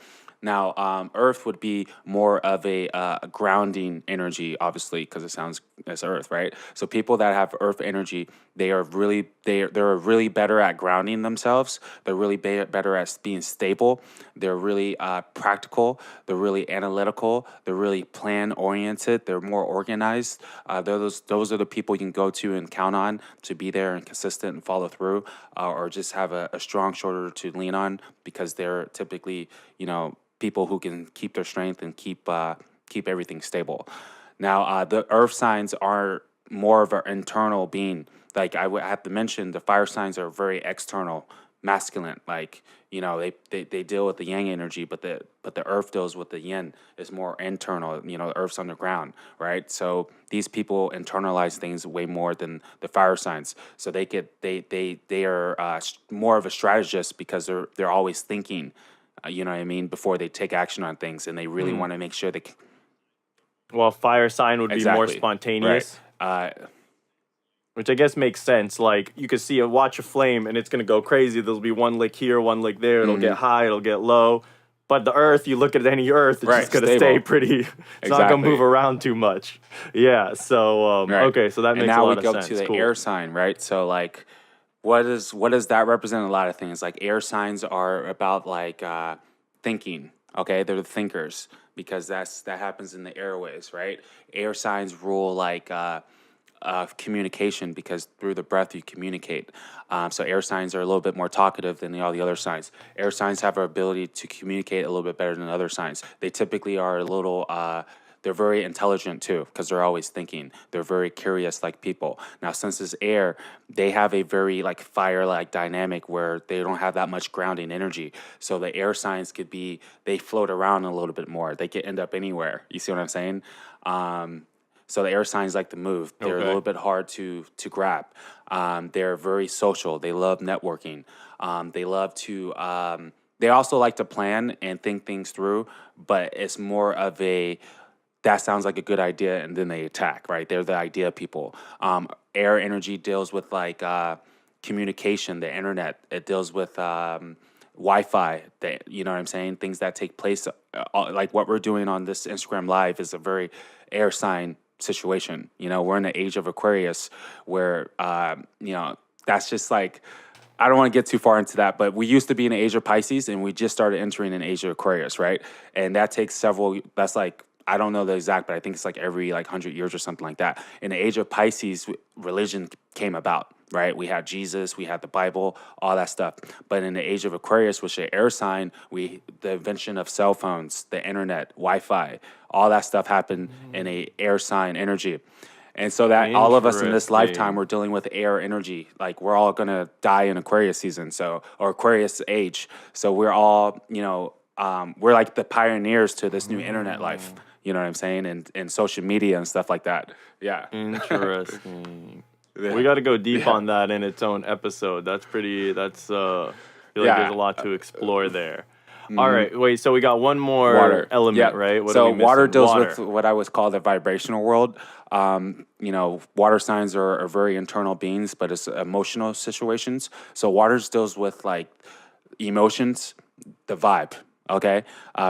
Now, Earth would be more of a grounding energy, obviously, because it sounds as Earth, right? So people that have Earth energy, they're really better at grounding themselves. They're really better at being stable. They're really practical. They're really analytical. They're really plan oriented. They're more organized. Those are the people you can go to and count on to be there and consistent and follow through, or just have a strong shoulder to lean on, because they're typically, people who can keep their strength and keep everything stable. Now, the Earth signs are more of an internal being. Like I would have to mention, the fire signs are very external, masculine. Like they deal with the Yang energy, but the Earth deals with the Yin. Is more internal. The Earth's underground, right? So these people internalize things way more than the fire signs. So they are more of a strategist, because they're always thinking. You know what I mean? Before they take action on things, and they really want to make sure they. Well, fire sign would be more Exactly. spontaneous, Right. which I guess makes sense. Like you could watch a flame, and it's gonna go crazy. There'll be one lick here, one lick there. It'll get high, it'll get low. But the Earth, you look at any Earth, it's Right, just gonna stable. stay pretty. It's not gonna Exactly. move around too much. Yeah. So Right. okay, so that And makes a now lot we of go sense. to the Cool. air sign, right? So like, what does that represent? A lot of things. Like air signs are about like thinking. Okay, they're the thinkers, because that happens in the airways, right? Air signs rule like communication, because through the breath you communicate. So air signs are a little bit more talkative than all the other signs. Air signs have our ability to communicate a little bit better than other signs. They typically are a little. They're very intelligent too, because they're always thinking. They're very curious, like people. Now, since it's air, they have a very like fire-like dynamic where they don't have that much grounding energy. So the air signs they float around a little bit more. They can end up anywhere. You see what I'm saying? So the air signs like to move. They're a little bit hard to grab. They're very social. They love networking. They love to. They also like to plan and think things through, but it's more of a. That sounds like a good idea, and then they attack. Right? They're the idea people. Air energy deals with like communication, the internet. It deals with Wi-Fi. You know what I'm saying? Things that take place, like what we're doing on this Instagram Live, is a very air sign situation. We're in the age of Aquarius, where that's just like, I don't want to get too far into that, but we used to be in the age of Pisces, and we just started entering an age of Aquarius, right? And that takes that's like, I don't know the exact, but I think it's like every 100 years or something like that. In the age of Pisces, religion came about, right? We had Jesus, we had the Bible, all that stuff. But in the age of Aquarius, which is an air sign, the invention of cell phones, the internet, Wi-Fi, all that stuff happened in a air sign energy. And so that all of us in this lifetime, we're dealing with air energy. Like we're all going to die in Aquarius season, or Aquarius age. So we're all, we're like the pioneers to this new internet life. You know what I'm saying? And social media and stuff like that. Yeah. Interesting. We got to go deep on that in its own episode. I feel like there's a lot to explore there. All right, wait, so we got one more element, right? What so are we water missing? deals with what I would call the vibrational world. Water signs are very internal beings, but it's emotional situations. So water deals with like emotions, the vibe. Okay,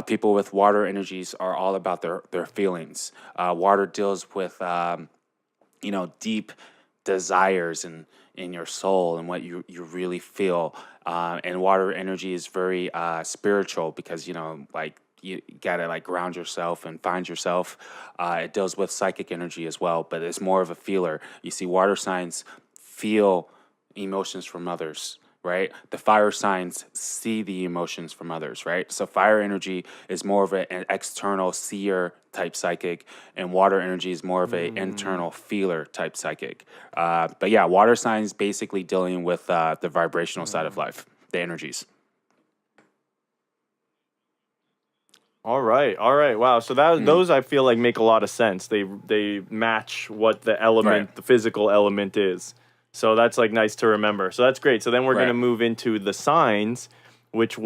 people with water energies are all about their feelings. Water deals with deep desires in your soul and what you really feel. And water energy is very spiritual, because you gotta ground yourself and find yourself. It deals with psychic energy as well, but it's more of a feeler. You see, water signs feel emotions from others. Right? The fire signs see the emotions from others, right? So fire energy is more of an external seer type psychic, and water energy is more of an internal feeler type psychic. But yeah, water signs basically dealing with the vibrational side of life, the energies. All right. Wow. So those I feel like make a lot of sense. They match what the element, the physical element is. So that's nice to remember. So that's great. So then we're going to move into the signs, which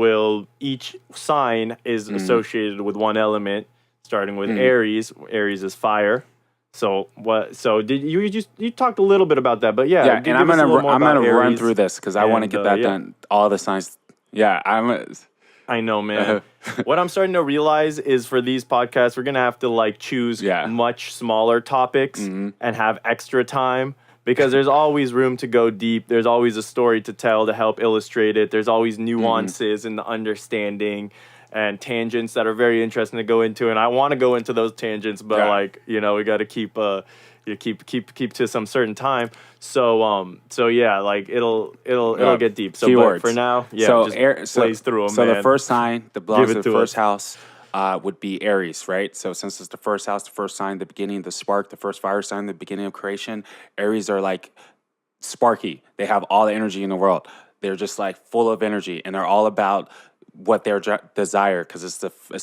each sign is associated with one element, starting with Aries. Aries is fire. So did you talked a little bit about that, but yeah, and I'm gonna run through this because I want to get that done. All the signs. Yeah, I know, man. What I'm starting to realize is for these podcasts, we're going to have to like choose much smaller topics and have extra time because there's always room to go deep. There's always a story to tell to help illustrate it. There's always nuances in the understanding and tangents that are very interesting to go into. And I want to go into those tangents, but like, you know, we got to keep to some certain time. So yeah, like it'll get deep. So but for now, just blaze through them. So man. the first sign that belongs to the first house would be Aries, right? So since it's the first house, the first sign, the beginning, the spark, the first fire sign, the beginning of creation, Aries are like sparky. They have all the energy in the world. They're just like full of energy, and they're all about what their desire, because it's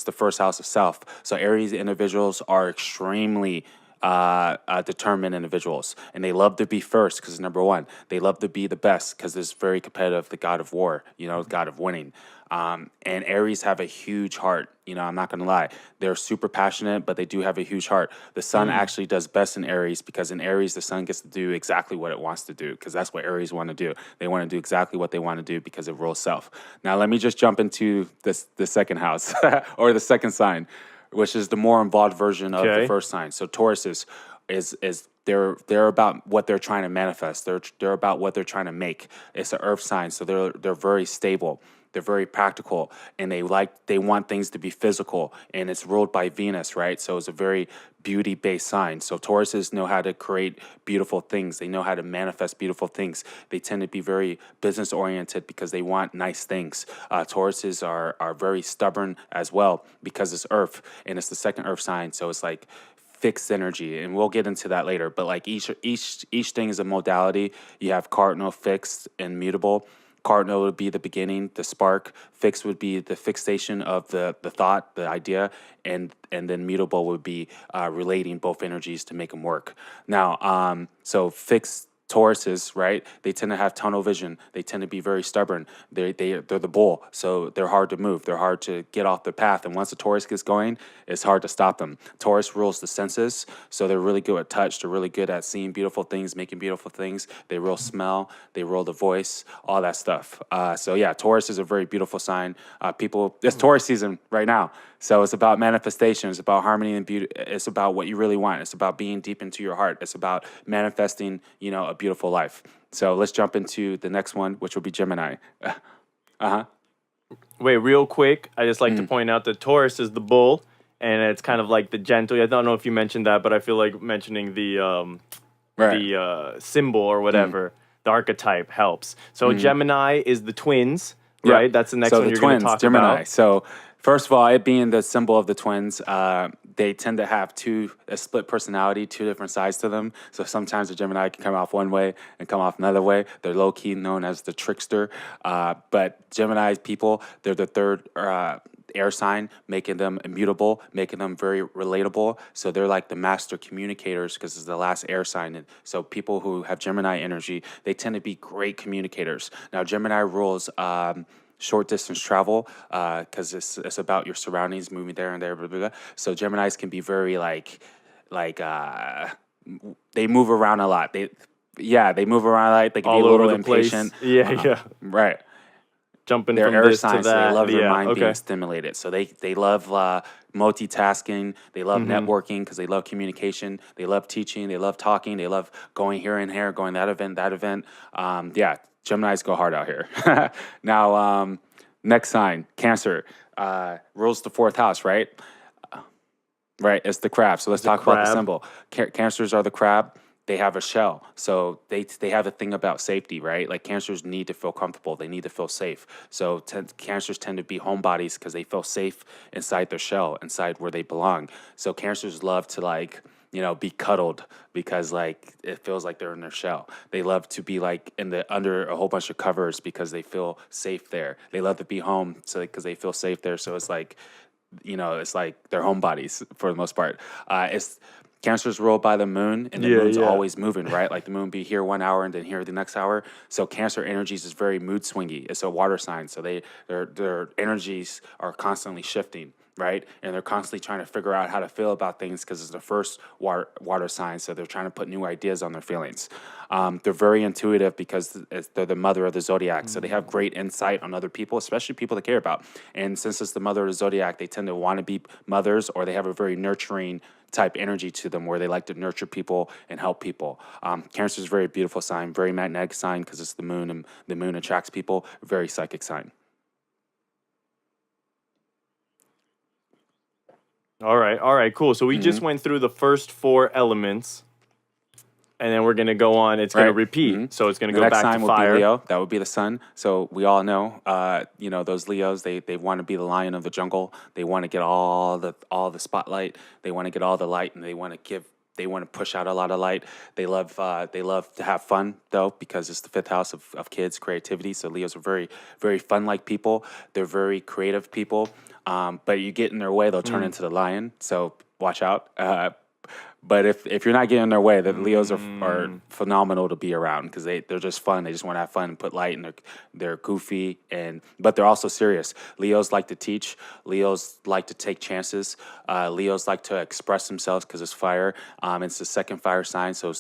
the first house of self. So Aries individuals are extremely determined individuals, and they love to be first because number one, they love to be the best because it's very competitive. The god of war, god of winning. And Aries have a huge heart. I'm not going to lie. They're super passionate, but they do have a huge heart. The sun actually does best in Aries because in Aries, the sun gets to do exactly what it wants to do because that's what Aries want to do. They want to do exactly what they want to do because it rules self. Now, let me just jump into the second house or the second sign, which is the more involved version of the first sign. So Taurus is they're about what they're trying to manifest. They're about what they're trying to make. It's an earth sign, so they're very stable. They're very practical, and they want things to be physical, and it's ruled by Venus, right? So it's a very beauty-based sign. So Tauruses know how to create beautiful things. They know how to manifest beautiful things. They tend to be very business-oriented because they want nice things. Tauruses are very stubborn as well because it's Earth, and it's the second Earth sign, so it's like fixed energy, and we'll get into that later. But like each thing is a modality. You have cardinal, fixed, and mutable. Cardinal would be the beginning, the spark. Fixed would be the fixation of the thought, the idea, and then mutable would be relating both energies to make them work. Now, so fixed Tauruses, right? They tend to have tunnel vision. They tend to be very stubborn. They're the bull, so they're hard to move. They're hard to get off the path. And once the Taurus gets going, it's hard to stop them. Taurus rules the senses, so they're really good at touch. They're really good at seeing beautiful things, making beautiful things. They rule smell. They rule the voice, all that stuff. So yeah, Taurus is a very beautiful sign. It's Taurus season right now. So it's about manifestation. It's about harmony and beauty. It's about what you really want. It's about being deep into your heart. It's about manifesting, a beautiful life. So let's jump into the next one, which will be Gemini. Wait, real quick, I just like to point out that Taurus is the bull, and it's kind of like the gentle. I don't know if you mentioned that, but I feel like mentioning the symbol or whatever, the archetype helps. So Gemini is the twins, right? That's the next one you're going to talk Gemini. about. So first of all, it being the symbol of the twins, they tend to have a split personality, two different sides to them. So sometimes the Gemini can come off one way and come off another way. They're low-key known as the trickster. But Gemini people, they're the third air sign, making them immutable, making them very relatable. So they're like the master communicators because it's the last air sign. And so people who have Gemini energy, they tend to be great communicators. Now, Gemini rules short distance travel because it's about your surroundings, moving there and there, blah, blah, blah. So Geminis can be very they move around a lot. They move around a lot. They can all be a little over the impatient. Place. Right. Jumping They're from air this signs, to that. so they love their mind being stimulated. So they love multitasking. They love networking because they love communication. They love teaching. They love talking. They love going here and here, going that event. Geminis go hard out here. Now, next sign, Cancer, rules the fourth house, right? Right, it's the crab. So let's talk about the symbol. Cancers are the crab. They have a shell. So they have a thing about safety, right? Like Cancers need to feel comfortable. They need to feel safe. So Cancers tend to be homebodies because they feel safe inside their shell, inside where they belong. So Cancers love to be cuddled because it feels like they're in their shell. They love to be under a whole bunch of covers because they feel safe there. They love to be home because they feel safe there. So it's like they're homebodies for the most part. Cancer's ruled by the moon, and the moon's always moving, right? Like the moon be here 1 hour and then here the next hour. So Cancer energies is very mood swingy. It's a water sign, so their energies are constantly shifting. right? And they're constantly trying to figure out how to feel about things because it's the first water sign, so they're trying to put new ideas on their feelings. They're very intuitive because they're the mother of the zodiac, so they have great insight on other people, especially people they care about. And since it's the mother of the zodiac, they tend to want to be mothers, or they have a very nurturing type energy to them where they like to nurture people and help people. Cancer is a very beautiful sign, very magnetic sign because it's the moon, and the moon attracts people, very psychic sign. All right, cool. So we just went through the first 4 elements, and then we're gonna go on. It's gonna repeat, so it's gonna The go next back sign to will be fire. Leo. That would be the sun. So we all know, those Leos. They want to be the lion of the jungle. They want to get all the spotlight. They want to get all the light, and they want to give. They want to push out a lot of light. They love to have fun though, because it's the 5th house of kids, creativity. So Leos are very, very fun like people. They're very creative people. But you get in their way, they'll turn into the lion. So watch out. But if you're not getting in their way, the Leos are phenomenal to be around because they're just fun. They just want to have fun and put light, and they're goofy, but they're also serious. Leos like to teach. Leos like to take chances. Leos like to express themselves because it's fire. It's the second fire sign, so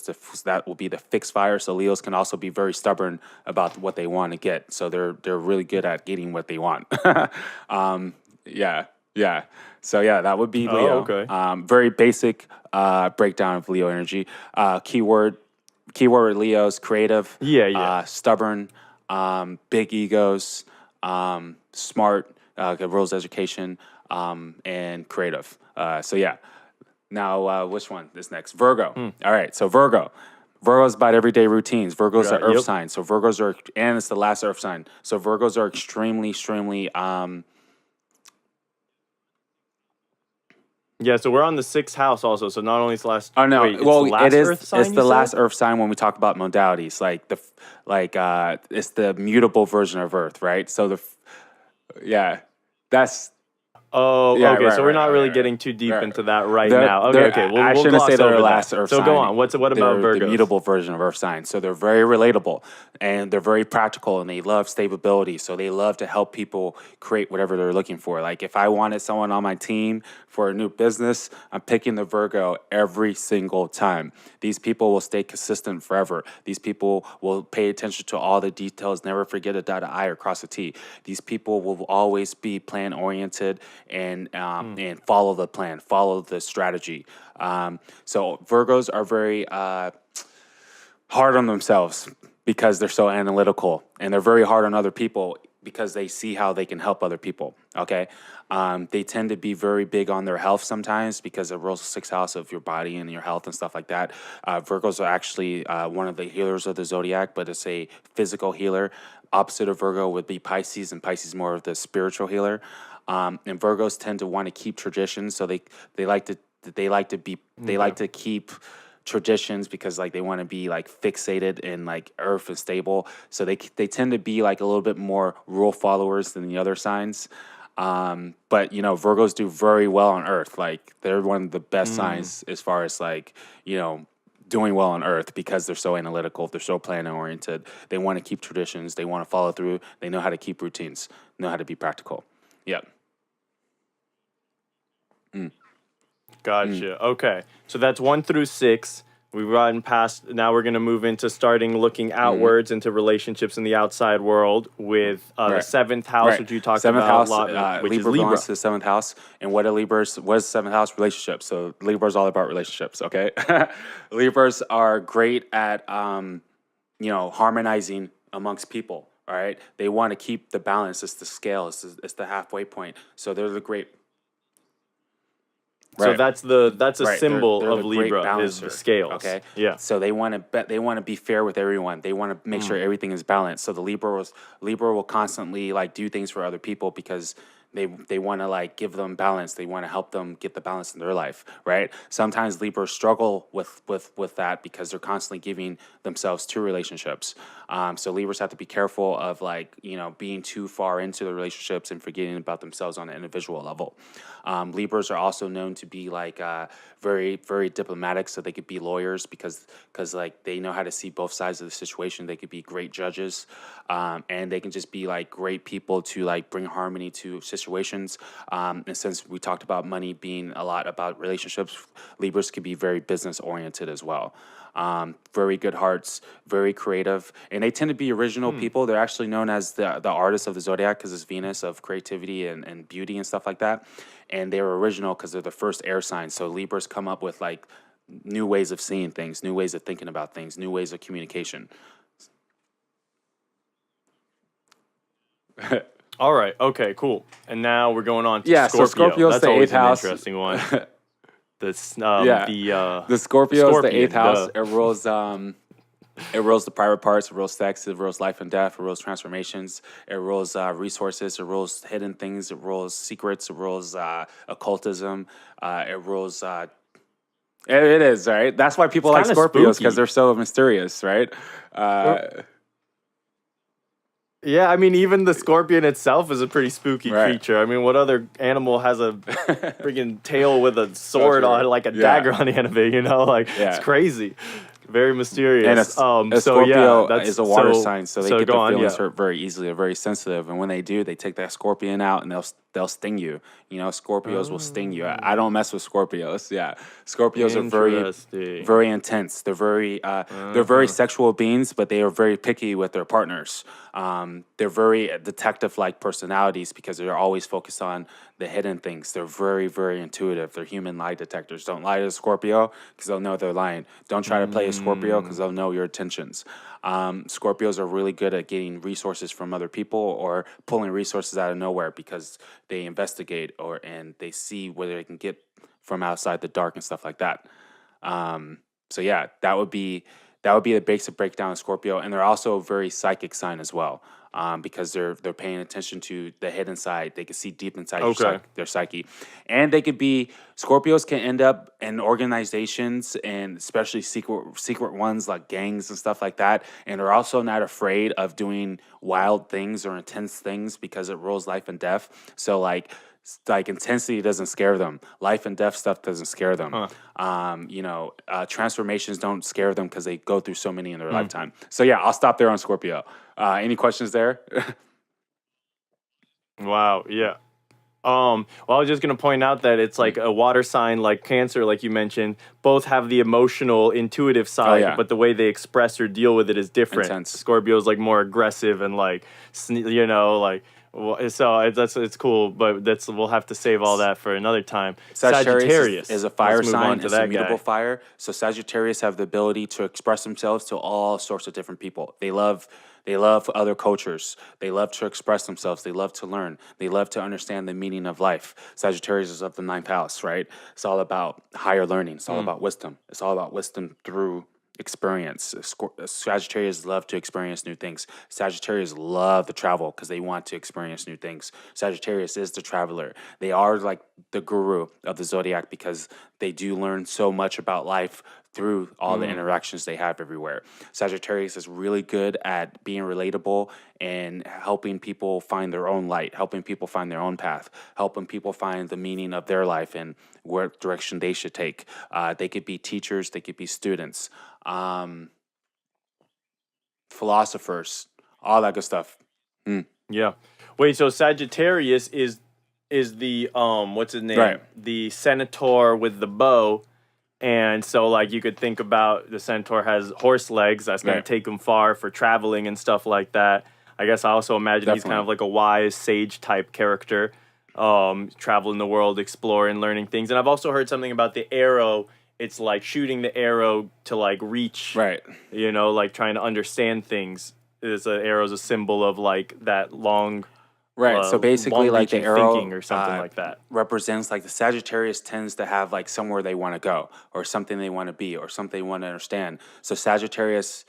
that will be the fixed fire. So Leos can also be very stubborn about what they want to get. So they're really good at getting what they want. Yeah. Yeah. So yeah, that would be Leo. Okay. Very basic breakdown of Leo energy. Keyword with Leo's creative. Yeah. Stubborn, big egos, smart, good rules education, and creative. So yeah. Now, which one is next? Virgo. All right. So Virgo. Virgo's about everyday routines. Virgo's are earth sign. So Virgos are, and it's the last earth sign. So Virgos are extremely, Yeah, so we're on the 6th house also. So not only it's the last. oh no! Wait, it's Well, the last it is. Earth sign, It's you the said? last Earth sign when we talk about modalities, it's the mutable version of Earth, right? So that's Oh, yeah, okay. right, So we're right, not right, really right, getting too deep right. into that right They're- now. they're- Okay. I We'll shouldn't gloss say they're over the that. last Earth So sign. go on. What about They're Virgos? the mutable version of Earth sign. So they're very relatable, and they're very practical, and they love stability. So they love to help people create whatever they're looking for. Like if I wanted someone on my team for a new business, I'm picking the Virgo every single time. These people will stay consistent forever. These people will pay attention to all the details, never forget to dot an I or cross a T. These people will always be plan oriented and follow the plan, follow the strategy. So Virgos are very hard on themselves because they're so analytical, and they're very hard on other people because they see how they can help other people. Okay. They tend to be very big on their health sometimes because it rules the 6th house of your body and your health and stuff like that. Virgos are actually one of the healers of the zodiac, but it's a physical healer. Opposite of Virgo would be Pisces, and Pisces more of the spiritual healer. And Virgos tend to want to keep traditions, so they like to keep traditions because like they want to be like fixated in like earth and stable. So they tend to be like a little bit more rule followers than the other signs. But Virgos do very well on earth. Like they're one of the best signs as far as like, doing well on earth because they're so analytical, they're so plan oriented. They want to keep traditions, they want to follow through, they know how to keep routines, know how to be practical. Yeah. Gotcha. Okay. So that's 1 through 6. We've gotten past. Now we're going to move into starting looking outwards into relationships in the outside world with the 7th house, which you talked Seventh about house, a lot, which is Libra Libra. belongs to the 7th house. And what is 7th house? Relationships. So Libra is all about relationships, okay? Libras are great at, harmonizing amongst people, all right? They want to keep the balance. It's the scale. It's the halfway point. So they're the great. So that's a Right. symbol They're of the great Libra is the balancer, scales. Okay. Yeah. So they want to be fair with everyone. They want to make sure everything is balanced. So the Libra will constantly like do things for other people because they want to like give them balance. They want to help them get the balance in their life, right? Sometimes Libras struggle with that because they're constantly giving themselves to relationships. So Libras have to be careful of like, being too far into the relationships and forgetting about themselves on an individual level. Libras are also known to be like very, very diplomatic, so they could be lawyers because like they know how to see both sides of the situation. They could be great judges, and they can just be like great people to like bring harmony to situations. And since we talked about money being a lot about relationships, Libras could be very business oriented as well. Very good hearts, very creative, and they tend to be original people. They're actually known as the artists of the zodiac because it's Venus of creativity and beauty and stuff like that. And they're original because they're the first air sign. So Libras come up with like new ways of seeing things, new ways of thinking about things, new ways of communication. All right. Okay. Cool. And now we're going on to Yeah, so Scorpio. Scorpio's That's the always eighth an house. interesting one. This The Scorpio is the eighth house. duh. It rules the private parts. It rules sex. It rules life and death. It rules transformations. It rules resources. It rules hidden things. It rules secrets. It rules occultism. It rules. It is right. That's why people like kinda Scorpios spooky. because they're so mysterious, right? Yeah, I mean, even the scorpion itself is a pretty spooky Right. creature. I mean, what other animal has a freaking tail with a sword true. on, like a Yeah. dagger on the end of it? You know, like Yeah. it's crazy, very mysterious. And a So Scorpio yeah, that's is a water sign, so they get go their on, feelings yeah. hurt very easily. They're very sensitive, and when they do, they take that scorpion out and they'll sting you. You know, Scorpios will sting you. I don't mess with Scorpios. Yeah, Scorpios are Interesting. very intense. They're very sexual beings, but they are very picky with their partners. They're very detective-like personalities because they're always focused on the hidden things. They're very intuitive. They're human lie detectors. Don't lie to a Scorpio because they'll know they're lying. Don't try to play a Scorpio because they'll know your intentions. Scorpios are really good at getting resources from other people or pulling resources out of nowhere because they investigate and they see where they can get from outside the dark and stuff like that. So yeah, that would be the basic breakdown of Scorpio, and they're also a very psychic sign as well, because they're paying attention to the hidden side. They can see deep inside their psyche, and Scorpios can end up in organizations and especially secret ones like gangs and stuff like that, and they're also not afraid of doing wild things or intense things because it rules life and death. So like intensity doesn't scare them. Life and death stuff doesn't scare them. Transformations don't scare them because they go through so many in their lifetime. So yeah, I'll stop there on Scorpio. Any questions there? Wow. Yeah. Well, I was just gonna point out that it's like a water sign, like Cancer, like you mentioned. Both have the emotional, intuitive side, yeah. but the way they express or deal with it is different. Intense. Scorpio's like more aggressive and like, so it's cool. But we'll have to save all that for another time. Sagittarius is a fire Let's move on sign. to It's that immutable guy. fire. So Sagittarius have the ability to express themselves to all sorts of different people. They love other cultures. They love to express themselves. They love to learn. They love to understand the meaning of life. Sagittarius is of the ninth house, right? It's all about higher learning. It's all about wisdom. It's all about wisdom through experience. Sagittarius love to experience new things. Sagittarius love to travel because they want to experience new things. Sagittarius is the traveler. They are like the guru of the zodiac because they do learn so much about life through all the interactions they have everywhere. Sagittarius is really good at being relatable and helping people find their own light, helping people find their own path, helping people find the meaning of their life and what direction they should take. They could be teachers, they could be students, philosophers, all that good stuff. Yeah. Wait. So Sagittarius is the what's his name? Right. The centaur with the bow. And so, like, you could think about the centaur has horse legs. That's going Right. to take him far for traveling and stuff like that. I guess I also imagine he's kind Definitely. of like a wise sage type character, traveling the world, exploring, learning things. And I've also heard something about the arrow. It's like shooting the arrow to like reach, Right. like trying to understand things. Arrow's a symbol of like that long. Right. So basically, like the long-reaching arrow thinking or something like that. represents like the Sagittarius tends to have like somewhere they want to go or something they want to be or something they want to understand. So Sagittarius,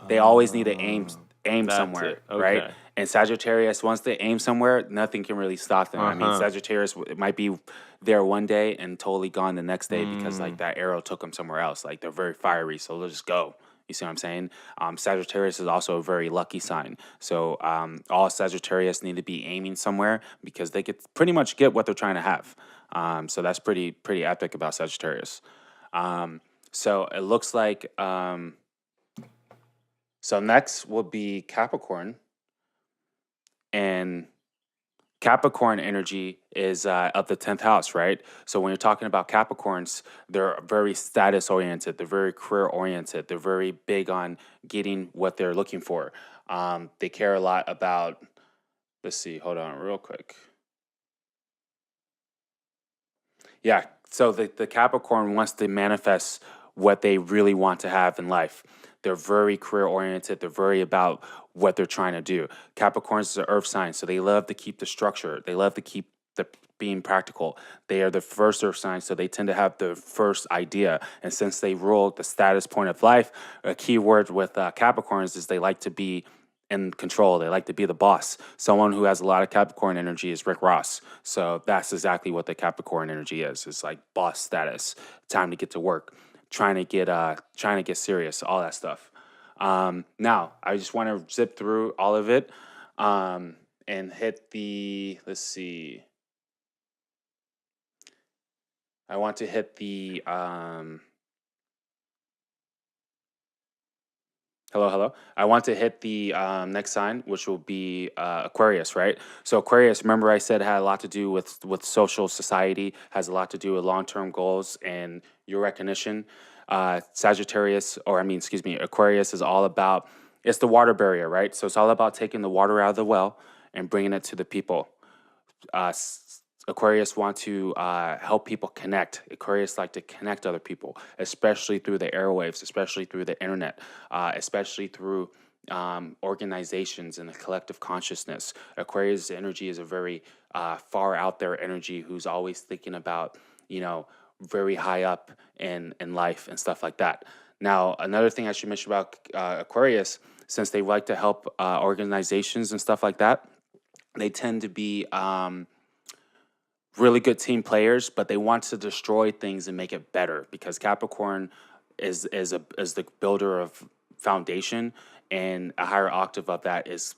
they always need to aim that's somewhere, it. right? Okay. And Sagittarius, once they aim somewhere, nothing can really stop them. I mean, Sagittarius it might be there one day and totally gone the next day because like that arrow took them somewhere else. Like they're very fiery, so they'll just go. You see what I'm saying? Sagittarius is also a very lucky sign. So all Sagittarius need to be aiming somewhere because they could pretty much get what they're trying to have. So that's pretty epic about Sagittarius. So it looks like so next will be Capricorn, and Capricorn energy is of the 10th house, right? So when you're talking about Capricorns, they're very status oriented, they're very career oriented, they're very big on getting what they're looking for. They care a lot about, let's see, hold on real quick. Yeah, so the Capricorn wants to manifest what they really want to have in life. They're very career oriented. They're very about what they're trying to do. Capricorns is an earth sign, so they love to keep the structure. They love to keep the being practical. They are the first earth sign, so they tend to have the first idea. And since they rule the status point of life, a key word with Capricorns is they like to be in control. They like to be the boss. Someone who has a lot of Capricorn energy is Rick Ross. So that's exactly what the Capricorn energy is. It's like boss status, time to get to work, trying to get serious, all that stuff. Now I just want to zip through all of it and hit the, let's see. I want to hit the hello. I want to hit the next sign, which will be Aquarius, right? So Aquarius, remember I said had a lot to do with social society, has a lot to do with long-term goals and your recognition. Sagittarius, or I mean, excuse me, Aquarius is all about, it's the water barrier, right? So it's all about taking the water out of the well and bringing it to the people. Aquarius want to help people connect. Aquarius like to connect other people, especially through the airwaves, especially through the internet, especially through organizations and the collective consciousness. Aquarius energy is a very far out there energy who's always thinking about, very high up in life and stuff like that. Now, another thing I should mention about Aquarius, since they like to help organizations and stuff like that, they tend to be really good team players, but they want to destroy things and make it better because Capricorn is the builder of foundation, and a higher octave of that is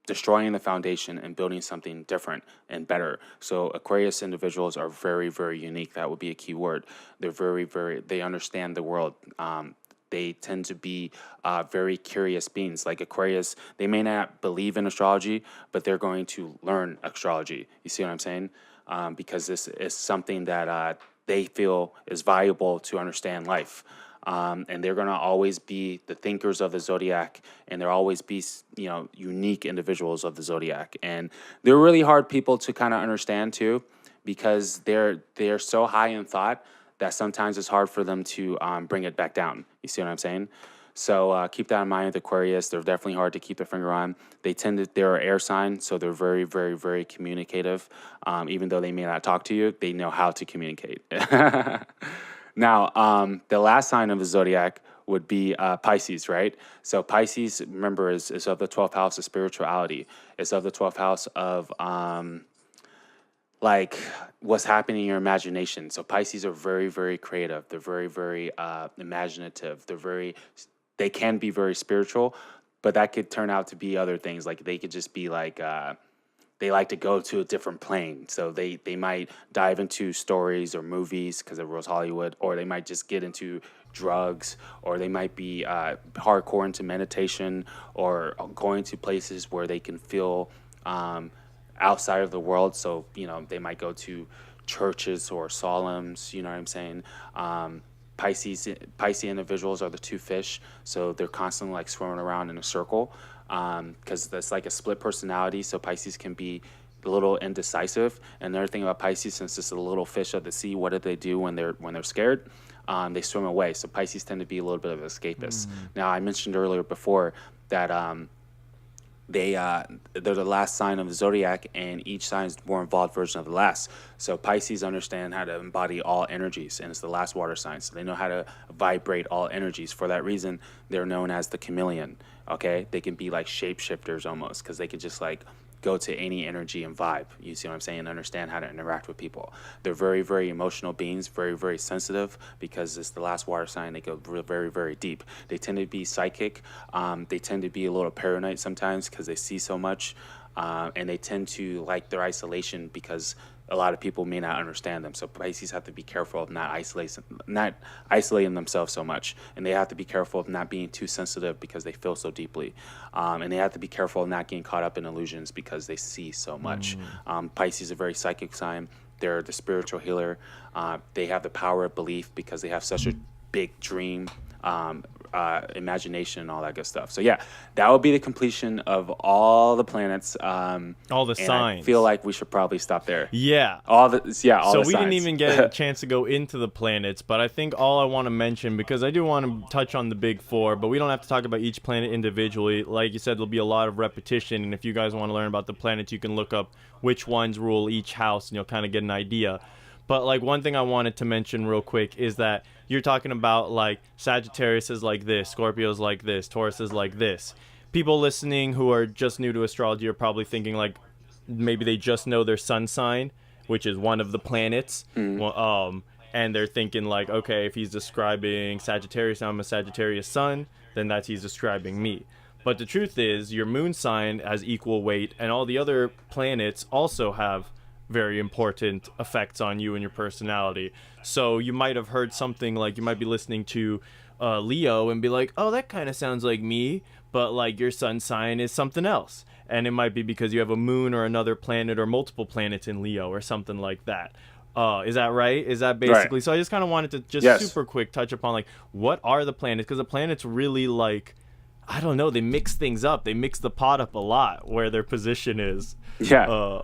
destroying the foundation and building something different and better. So Aquarius individuals are very, very unique. That would be a key word. They're they understand the world. They tend to be very curious beings. Like Aquarius, they may not believe in astrology, but they're going to learn astrology. You see what I'm saying? Because this is something that they feel is valuable to understand life. And they're going to always be the thinkers of the zodiac, and they'll always be, unique individuals of the zodiac. And they're really hard people to kind of understand too, because they're so high in thought that sometimes it's hard for them to bring it back down. You see what I'm saying? So keep that in mind with Aquarius. They're definitely hard to keep their finger on. They're an air sign, so they're very, very, very communicative. Even though they may not talk to you, they know how to communicate. Now, the last sign of the zodiac would be Pisces, right? So Pisces, remember, is of the 12th house of spirituality. It's of the 12th house of like what's happening in your imagination. So Pisces are very, very creative. They're very, very imaginative. They can be very spiritual, but that could turn out to be other things. Like they could just be like, they like to go to a different plane. So they might dive into stories or movies because it rules Hollywood, or they might just get into drugs, or they might be hardcore into meditation, or going to places where they can feel outside of the world. So, they might go to churches or solemns, you know what I'm saying? Pisces individuals are the two fish, so they're constantly like swimming around in a circle because that's like a split personality. So Pisces can be a little indecisive. And another thing about Pisces, since it's a little fish of the sea, what do they do when they're scared? They swim away. So Pisces tend to be a little bit of escapists. Now, I mentioned earlier before that they're the last sign of the zodiac, and each sign is a more involved version of the last. So Pisces understand how to embody all energies, and it's the last water sign, so they know how to vibrate all energies. For that reason, they're known as the chameleon. Okay, they can be like shapeshifters almost, because they could just like go to any energy and vibe. You see what I'm saying? Understand how to interact with people. They're very, very emotional beings, very, very sensitive, because it's the last water sign. They go very, very deep. They tend to be psychic. They tend to be a little paranoid sometimes because they see so much. And they tend to like their isolation because a lot of people may not understand them. So Pisces have to be careful of not isolating themselves so much, and they have to be careful of not being too sensitive because they feel so deeply, and they have to be careful of not getting caught up in illusions because they see so much. Pisces is a very psychic sign. They're the spiritual healer. They have the power of belief because they have such a big dream, imagination, and all that good stuff. So yeah, that would be the completion of all the planets. All the signs. I feel like we should probably stop there. Yeah. All the So we signs. didn't even get a chance to go into the planets, but I think all I want to mention, because I do want to touch on the big four, but we don't have to talk about each planet individually. Like you said, there'll be a lot of repetition, and if you guys want to learn about the planets, you can look up which ones rule each house, and you'll kind of get an idea. But like one thing I wanted to mention real quick is that you're talking about like Sagittarius is like this, Scorpio is like this, Taurus is like this. People listening who are just new to astrology are probably thinking like maybe they just know their sun sign, which is one of the planets. And they're thinking like, okay, if he's describing Sagittarius, I'm a Sagittarius sun, then that's he's describing me. But the truth is your moon sign has equal weight, and all the other planets also have very important effects on you and your personality. So you might have heard something like, you might be listening to Leo and be like, oh, that kind of sounds like me, but like your sun sign is something else. And it might be because you have a moon or another planet or multiple planets in Leo or something like that. Is that right? Is that basically? Right. So I just kind of wanted to just super quick touch upon like, what are the planets? Because the planets really like, I don't know, they mix things up. They mix the pot up a lot where their position is. Yeah.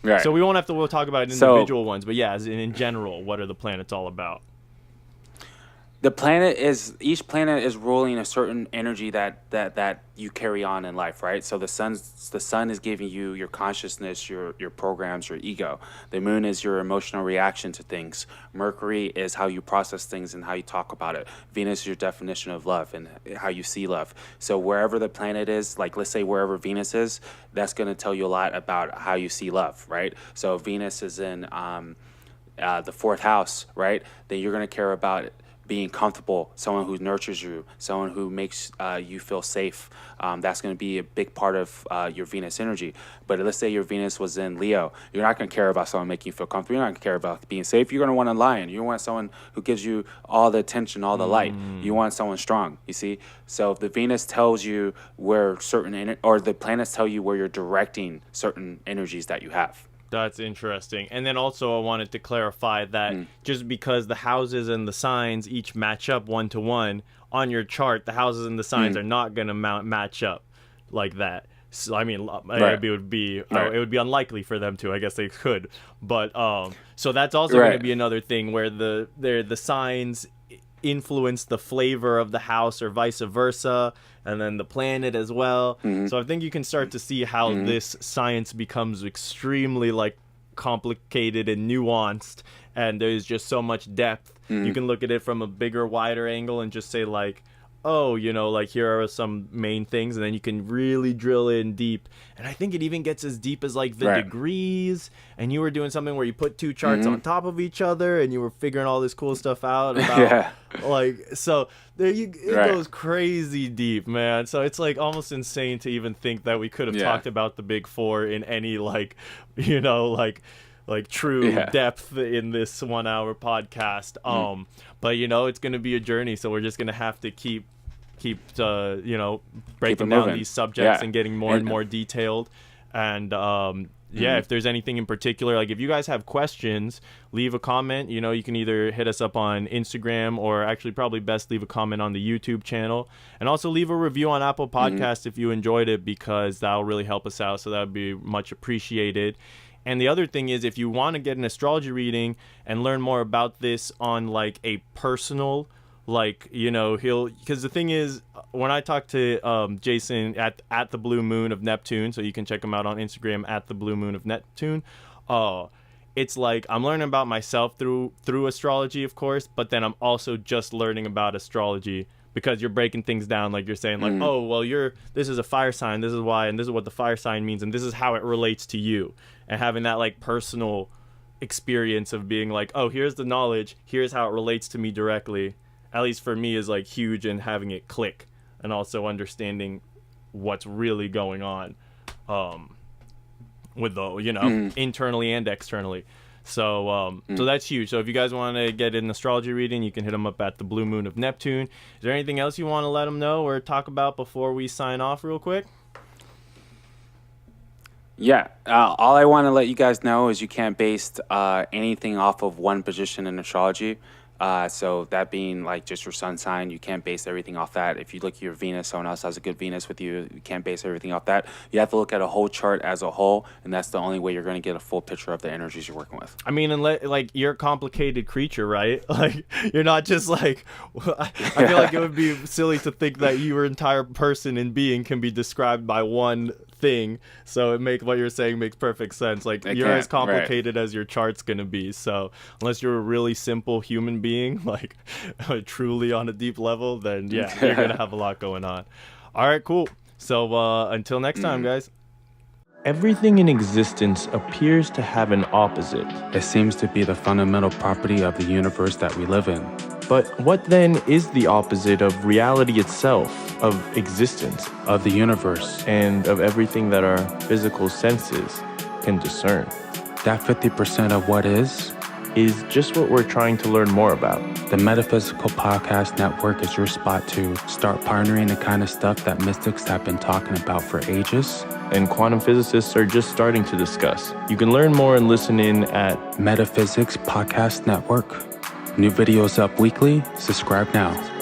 Right. So we won't have to we'll talk about individual ones, but yeah, as in general, what are the planets all about? Each planet is ruling a certain energy that you carry on in life, right? So the sun is giving you your consciousness, your programs, your ego. The moon is your emotional reaction to things. Mercury is how you process things and how you talk about it. Venus is your definition of love and how you see love. So wherever the planet is, like let's say wherever Venus is, that's going to tell you a lot about how you see love, right? So if Venus is in the fourth house, right? Then you're going to care about being comfortable, someone who nurtures you, someone who makes you feel safe. That's going to be a big part of your Venus energy. But let's say your Venus was in Leo. You're not going to care about someone making you feel comfortable. You're not going to care about being safe. You're going to want a lion. You want someone who gives you all the attention, all the light. You want someone strong, you see? So if the Venus tells you where or the planets tell you where you're directing certain energies that you have. That's interesting. And then also I wanted to clarify that just because the houses and the signs each match up 1-to-1 on your chart, the houses and the signs are not going to match up like that. So, I mean, it would be unlikely for them to. I guess they could. But so that's also going to be another thing where the signs influence the flavor of the house or vice versa, and then the planet as well. So I think you can start to see how this science becomes extremely like complicated and nuanced, and there's just so much depth. You can look at it from a bigger, wider angle and just say like, oh, you know, like here are some main things, and then you can really drill in deep. And I think it even gets as deep as like the degrees, and you were doing something where you put two charts on top of each other and you were figuring all this cool stuff out about like, so there it goes crazy deep, man. So it's like almost insane to even think that we could have talked about the big four in any like, you know, like true depth in this 1 hour podcast. But you know, it's going to be a journey, so we're just going to have to keep you know, breaking down these subjects and getting more and more detailed. And if there's anything in particular, like if you guys have questions, leave a comment. You know, you can either hit us up on Instagram, or actually probably best leave a comment on the YouTube channel, and also leave a review on Apple Podcasts if you enjoyed it, because that'll really help us out. So that would be much appreciated. And the other thing is, if you want to get an astrology reading and learn more about this on like a personal, like, you know, because the thing is, when I talked to Jason at the Blue Moon of Neptune, so you can check him out on Instagram at the Blue Moon of Neptune, it's like I'm learning about myself through astrology, of course, but then I'm also just learning about astrology, because you're breaking things down, like you're saying, like, oh, well, this is a fire sign, this is why, and this is what the fire sign means, and this is how it relates to you, and having that like personal experience of being like, oh, here's the knowledge, here's how it relates to me directly, at least for me, is like huge, and having it click, and also understanding what's really going on. with the, you know, internally and externally. So so that's huge. So if you guys want to get an astrology reading, you can hit them up at the blue moon of Neptune. Is there anything else you want to let them know or talk about before we sign off real quick? Yeah, all I want to let you guys know is you can't base anything off of one position in astrology. So that being like just your sun sign, you can't base everything off that. If you look at your Venus, someone else has a good Venus with you, you can't base everything off that. You have to look at a whole chart as a whole, and that's the only way you're going to get a full picture of the energies you're working with. I mean, like you're a complicated creature, right? Like you're not just like. I feel like it would be silly to think that your entire person and being can be described by one thing. So what you're saying makes perfect sense. Like you're as complicated as your chart's gonna be. So unless you're a really simple human being, like truly on a deep level, then yeah, you're gonna have a lot going on. All right, cool. So until next time, guys. Everything in existence appears to have an opposite. It seems to be the fundamental property of the universe that we live in. But what then is the opposite of reality itself, of existence, of the universe, and of everything that our physical senses can discern? That 50% of what is just what we're trying to learn more about. The Metaphysical Podcast Network is your spot to start pioneering the kind of stuff that mystics have been talking about for ages. And quantum physicists are just starting to discuss. You can learn more and listen in at Metaphysics Podcast Network. New videos up weekly. Subscribe now.